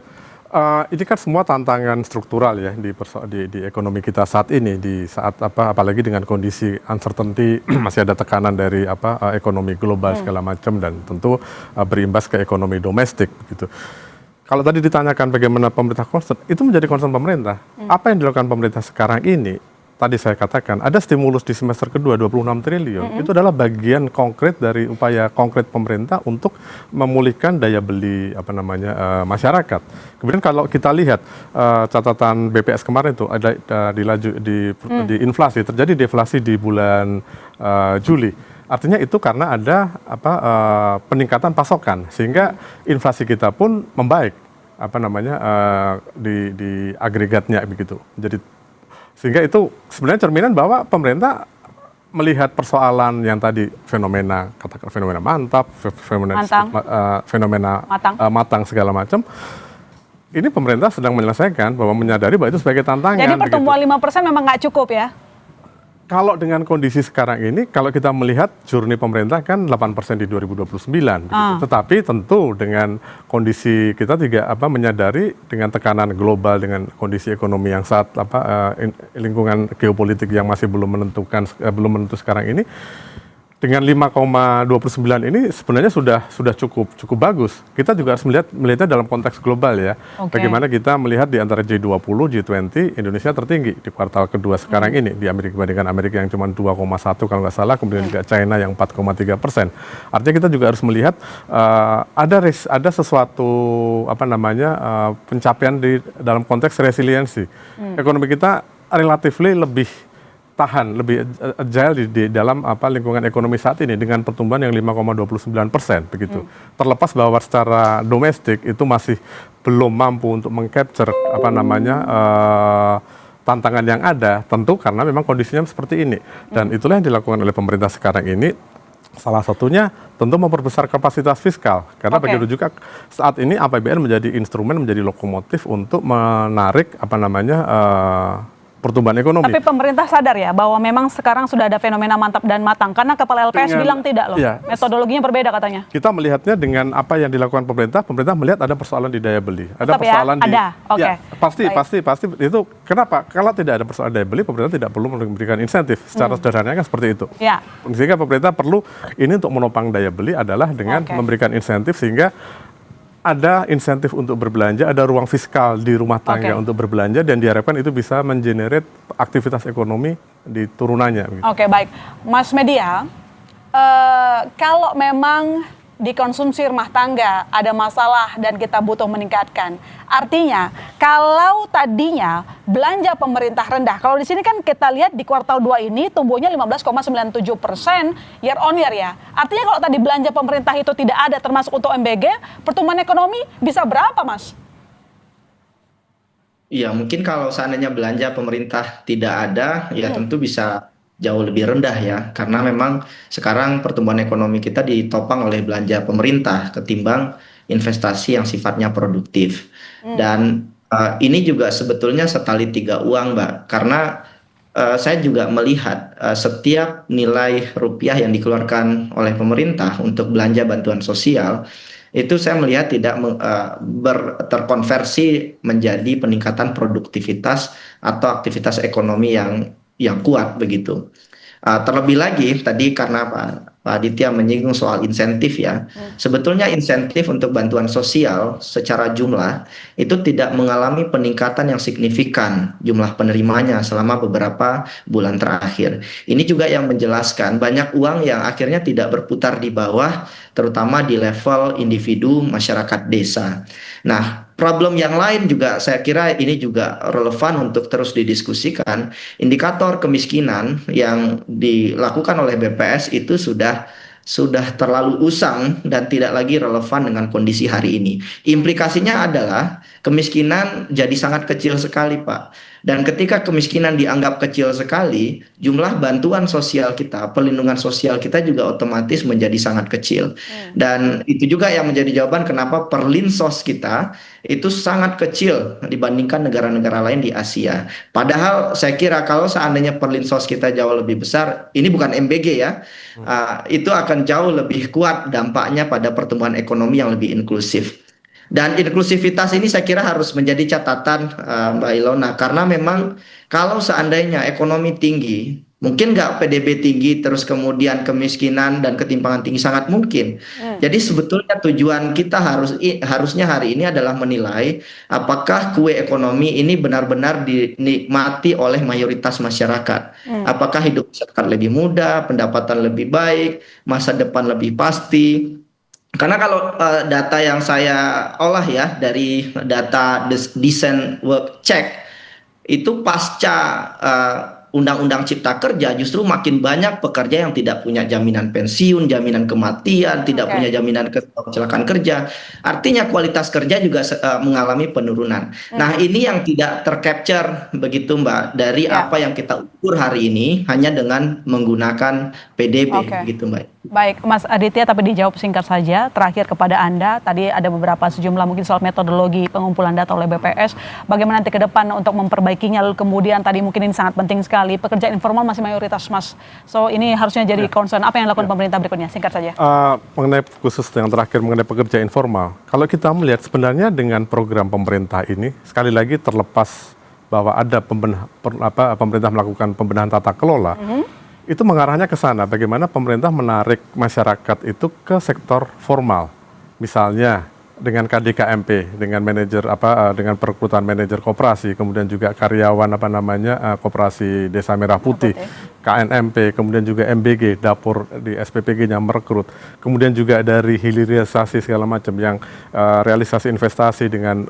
ini kan semua tantangan struktural ya di ekonomi kita saat ini, di saat apalagi dengan kondisi uncertainty masih ada tekanan dari ekonomi global segala macam dan tentu berimbas ke ekonomi domestik gitu. Kalau tadi ditanyakan bagaimana pemerintah concern, itu menjadi concern pemerintah. Apa yang dilakukan pemerintah sekarang ini, tadi saya katakan, ada stimulus di semester kedua 26 triliun, itu adalah bagian konkret dari upaya konkret pemerintah untuk memulihkan daya beli masyarakat. Kemudian kalau kita lihat catatan BPS kemarin itu ada di inflasi, terjadi deflasi di bulan Juli. Artinya itu karena ada peningkatan pasokan sehingga inflasi kita pun membaik di agregatnya begitu. Jadi sehingga itu sebenarnya cerminan bahwa pemerintah melihat persoalan yang tadi fenomena mantap, fenomena matang segala macam. Ini pemerintah sedang menyelesaikan bahwa menyadari bahwa itu sebagai tantangan. Jadi pertumbuhan 5% memang nggak cukup ya? Kalau dengan kondisi sekarang ini, kalau kita melihat journey pemerintah kan 8% di 2029. Tetapi tentu dengan kondisi kita juga menyadari dengan tekanan global, dengan kondisi ekonomi yang saat lingkungan geopolitik yang masih belum menentu sekarang ini, dengan 5,29 ini sebenarnya sudah cukup bagus. Kita juga harus melihatnya dalam konteks global ya. Bagaimana kita melihat di antara G20, G20, Indonesia tertinggi di kuartal kedua sekarang ini di Amerika, dibandingkan Amerika yang cuma 2,1 kalau nggak salah, kemudian juga China yang 4,3%. Artinya kita juga harus melihat ada sesuatu pencapaian di dalam konteks resiliensi. Ekonomi kita relatively lebih tahan, lebih agile di dalam lingkungan ekonomi saat ini dengan pertumbuhan yang 5,29% begitu. Terlepas bahwa secara domestik itu masih belum mampu untuk mengcapture tantangan yang ada, tentu karena memang kondisinya seperti ini. Dan itulah yang dilakukan oleh pemerintah sekarang ini. Salah satunya tentu memperbesar kapasitas fiskal, karena begitu juga saat ini APBN menjadi instrumen, menjadi lokomotif untuk menarik pertumbuhan ekonomi. Tapi pemerintah sadar ya bahwa memang sekarang sudah ada fenomena mantap dan matang, karena kepala LPS bilang tidak loh, ya, metodologinya berbeda katanya. Kita melihatnya dengan apa yang dilakukan pemerintah melihat ada persoalan di daya beli, ada persoalan di, okay. pasti itu kenapa? Kalau tidak ada persoalan daya beli, pemerintah tidak perlu memberikan insentif, secara sederhananya kan seperti itu. Ya. Sehingga pemerintah perlu ini untuk menopang daya beli adalah dengan memberikan insentif sehingga ada insentif untuk berbelanja, ada ruang fiskal di rumah tangga untuk berbelanja, dan diharapkan itu bisa mengenerate aktivitas ekonomi di turunannya. Oke, baik. Mas Media, kalau memang di konsumsi rumah tangga ada masalah dan kita butuh meningkatkan, artinya kalau tadinya belanja pemerintah rendah, kalau di sini kan kita lihat di kuartal 2 ini tumbuhnya 15,97% year on year ya. Artinya kalau tadi belanja pemerintah itu tidak ada termasuk untuk MBG, pertumbuhan ekonomi bisa berapa, Mas? Iya, mungkin kalau seandainya belanja pemerintah tidak ada, ya tentu bisa jauh lebih rendah ya, karena memang sekarang pertumbuhan ekonomi kita ditopang oleh belanja pemerintah ketimbang investasi yang sifatnya produktif. Dan ini juga sebetulnya setali tiga uang, Mbak, karena saya juga melihat setiap nilai rupiah yang dikeluarkan oleh pemerintah untuk belanja bantuan sosial itu saya melihat tidak terkonversi menjadi peningkatan produktivitas atau aktivitas ekonomi yang kuat begitu. Terlebih lagi tadi karena Pak Aditya menyinggung soal insentif ya, sebetulnya insentif untuk bantuan sosial secara jumlah itu tidak mengalami peningkatan yang signifikan jumlah penerimanya selama beberapa bulan terakhir. Ini juga yang menjelaskan banyak uang yang akhirnya tidak berputar di bawah, terutama di level individu masyarakat desa. Nah, problem yang lain juga saya kira ini juga relevan untuk terus didiskusikan. Indikator kemiskinan yang dilakukan oleh BPS itu sudah terlalu usang dan tidak lagi relevan dengan kondisi hari ini. Implikasinya adalah kemiskinan jadi sangat kecil sekali, Pak. Dan ketika kemiskinan dianggap kecil sekali, jumlah bantuan sosial kita, perlindungan sosial kita juga otomatis menjadi sangat kecil. Dan itu juga yang menjadi jawaban kenapa perlinsos kita itu sangat kecil dibandingkan negara-negara lain di Asia. Padahal saya kira kalau seandainya perlinsos kita jauh lebih besar, ini bukan MBG ya, itu akan jauh lebih kuat dampaknya pada pertumbuhan ekonomi yang lebih inklusif. Dan inklusivitas ini saya kira harus menjadi catatan Mbak Ilona, karena memang kalau seandainya ekonomi tinggi, mungkin nggak PDB tinggi terus kemudian kemiskinan dan ketimpangan tinggi, sangat mungkin. Jadi sebetulnya tujuan kita harusnya hari ini adalah menilai apakah kue ekonomi ini benar-benar dinikmati oleh mayoritas masyarakat. Apakah hidup masyarakat lebih mudah, pendapatan lebih baik, masa depan lebih pasti. Karena kalau data yang saya olah ya dari data Decent Work Check itu pasca Undang-Undang Cipta Kerja justru makin banyak pekerja yang tidak punya jaminan pensiun, jaminan kematian, tidak punya jaminan kecelakaan kerja. Artinya kualitas kerja juga mengalami penurunan. Nah, ini yang tidak tercapture begitu Mbak dari apa yang kita ukur hari ini hanya dengan menggunakan PDB gitu Mbak. Baik, Mas Aditya, tapi dijawab singkat saja. Terakhir kepada Anda, tadi ada beberapa sejumlah mungkin soal metodologi pengumpulan data oleh BPS. Bagaimana nanti ke depan untuk memperbaikinya? Lalu kemudian tadi mungkin ini sangat penting sekali. Pekerja informal masih mayoritas, Mas. So ini harusnya jadi concern. Apa yang dilakukan pemerintah berikutnya? Singkat saja. Mengenai khusus yang terakhir mengenai pekerja informal. Kalau kita melihat sebenarnya dengan program pemerintah ini, sekali lagi terlepas bahwa ada pemerintah melakukan pembenahan tata kelola, itu mengarahnya ke sana, bagaimana pemerintah menarik masyarakat itu ke sektor formal. Misalnya dengan KDKMP, dengan dengan perekrutan manajer koperasi, kemudian juga karyawan koperasi Desa Merah Putih, KNMP, kemudian juga MBG, dapur di SPPG-nya merekrut. Kemudian juga dari hilirisasi segala macam yang realisasi investasi dengan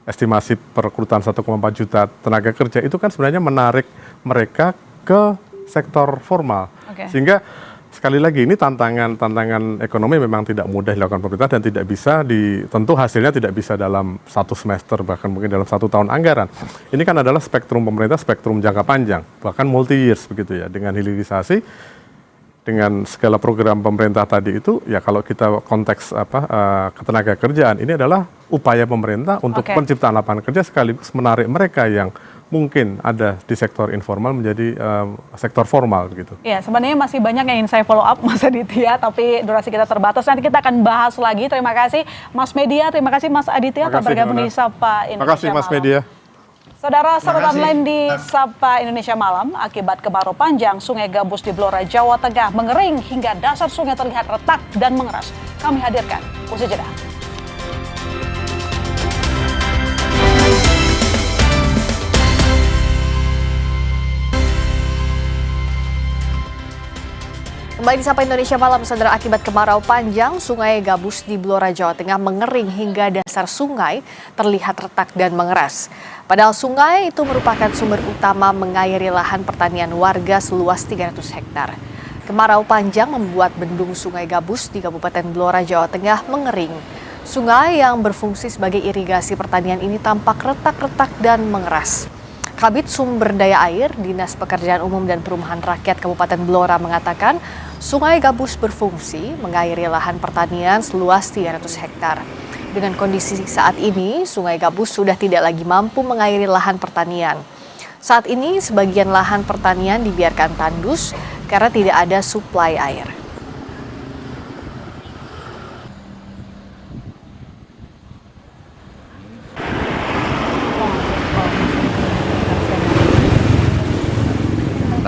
estimasi perekrutan 1,4 juta tenaga kerja, itu kan sebenarnya menarik mereka ke sektor formal. Sehingga sekali lagi ini tantangan ekonomi memang tidak mudah dilakukan pemerintah dan tidak bisa tentu hasilnya tidak bisa dalam 1 semester, bahkan mungkin dalam 1 tahun anggaran. Ini kan adalah spektrum pemerintah, spektrum jangka panjang, bahkan multi years begitu ya, dengan hilirisasi, dengan segala program pemerintah tadi itu ya, kalau kita konteks ketenaga kerjaan, ini adalah upaya pemerintah untuk penciptaan lapangan kerja sekaligus menarik mereka yang mungkin ada di sektor informal menjadi sektor formal gitu. Ya, sebenarnya masih banyak yang ingin saya follow up Mas Aditya, tapi durasi kita terbatas. Nanti kita akan bahas lagi. Terima kasih Mas Media, terima kasih Mas Aditya telah bergabung di Sapa Indonesia. Terima kasih Mas Media. Saudara, sorotan lain di Sapa Indonesia Malam, akibat kemarau panjang, Sungai Gabus di Blora, Jawa Tengah mengering hingga dasar sungai terlihat retak dan mengeras. Kami hadirkan usai jeda. Kembali di Sapa Indonesia Malam, saudara, akibat kemarau panjang, Sungai Gabus di Blora, Jawa Tengah mengering hingga dasar sungai terlihat retak dan mengeras. Padahal sungai itu merupakan sumber utama mengairi lahan pertanian warga seluas 300 hektar. Kemarau panjang membuat bendung Sungai Gabus di Kabupaten Blora, Jawa Tengah mengering. Sungai yang berfungsi sebagai irigasi pertanian ini tampak retak-retak dan mengeras. Kabid Sumber Daya Air, Dinas Pekerjaan Umum dan Perumahan Rakyat Kabupaten Blora mengatakan Sungai Gabus berfungsi mengairi lahan pertanian seluas 300 hektar. Dengan kondisi saat ini, Sungai Gabus sudah tidak lagi mampu mengairi lahan pertanian. Saat ini, sebagian lahan pertanian dibiarkan tandus karena tidak ada suplai air.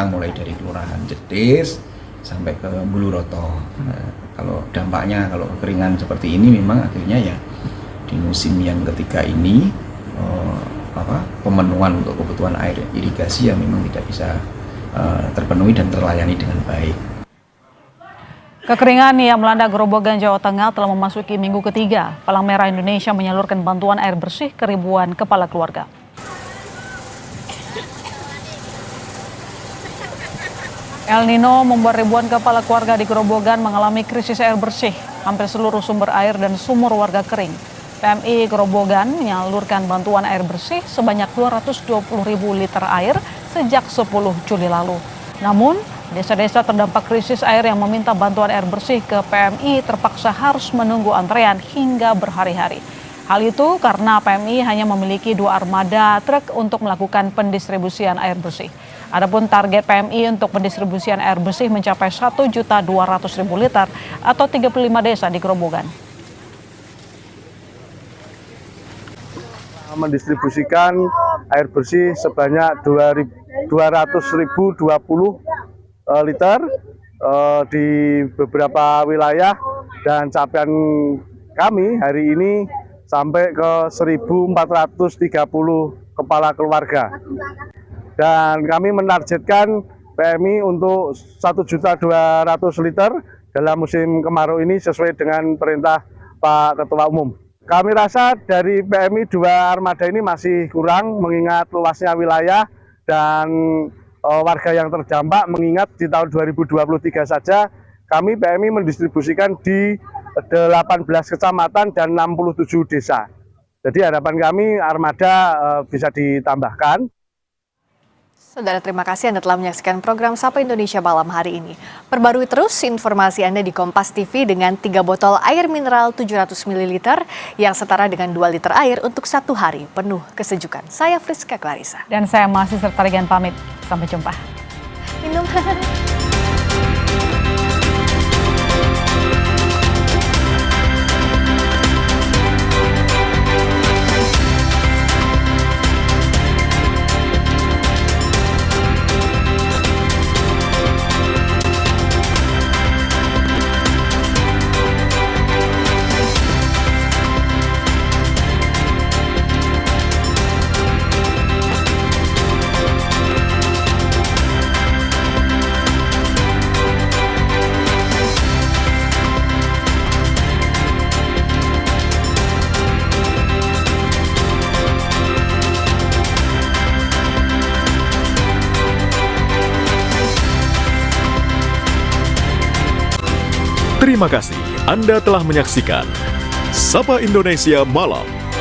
Mulai dari Kelurahan Jetis sampai ke Buluroto. Kalau dampaknya, kalau kekeringan seperti ini memang akhirnya ya di musim yang ketiga ini pemenuhan untuk kebutuhan air irigasi yang memang tidak bisa terpenuhi dan terlayani dengan baik. Kekeringan yang melanda Grobogan, Jawa Tengah telah memasuki minggu ketiga. Palang Merah Indonesia menyalurkan bantuan air bersih ke ribuan kepala keluarga. El Nino membuat ribuan kepala keluarga di Grobogan mengalami krisis air bersih. Hampir seluruh sumber air dan sumur warga kering. PMI Grobogan menyalurkan bantuan air bersih sebanyak 220.000 liter air sejak 10 Juli lalu. Namun, desa-desa terdampak krisis air yang meminta bantuan air bersih ke PMI terpaksa harus menunggu antrean hingga berhari-hari. Hal itu karena PMI hanya memiliki 2 armada truk untuk melakukan pendistribusian air bersih. Adapun target PMI untuk pendistribusian air bersih mencapai 1.200.000 liter atau 35 desa di Grobogan. Mendistribusikan air bersih sebanyak 200.020 liter di beberapa wilayah, dan capaian kami hari ini sampai ke 1.430 kepala keluarga. Dan kami menargetkan PMI untuk 1.200.000 liter dalam musim kemarau ini sesuai dengan perintah Pak Ketua Umum. Kami rasa dari PMI 2 armada ini masih kurang mengingat luasnya wilayah dan warga yang terdampak, mengingat di tahun 2023 saja kami PMI mendistribusikan di 18 kecamatan dan 67 desa. Jadi harapan kami armada bisa ditambahkan. Saudara, terima kasih Anda telah menyaksikan program Sapa Indonesia Malam hari ini. Perbarui terus informasi Anda di Kompas TV dengan 3 botol air mineral 700 ml yang setara dengan 2 liter air untuk 1 hari penuh kesejukan. Saya Friska Clarissa. Dan saya masih Serta Regan pamit. Sampai jumpa. Minum. Terima kasih Anda telah menyaksikan Sapa Indonesia Malam.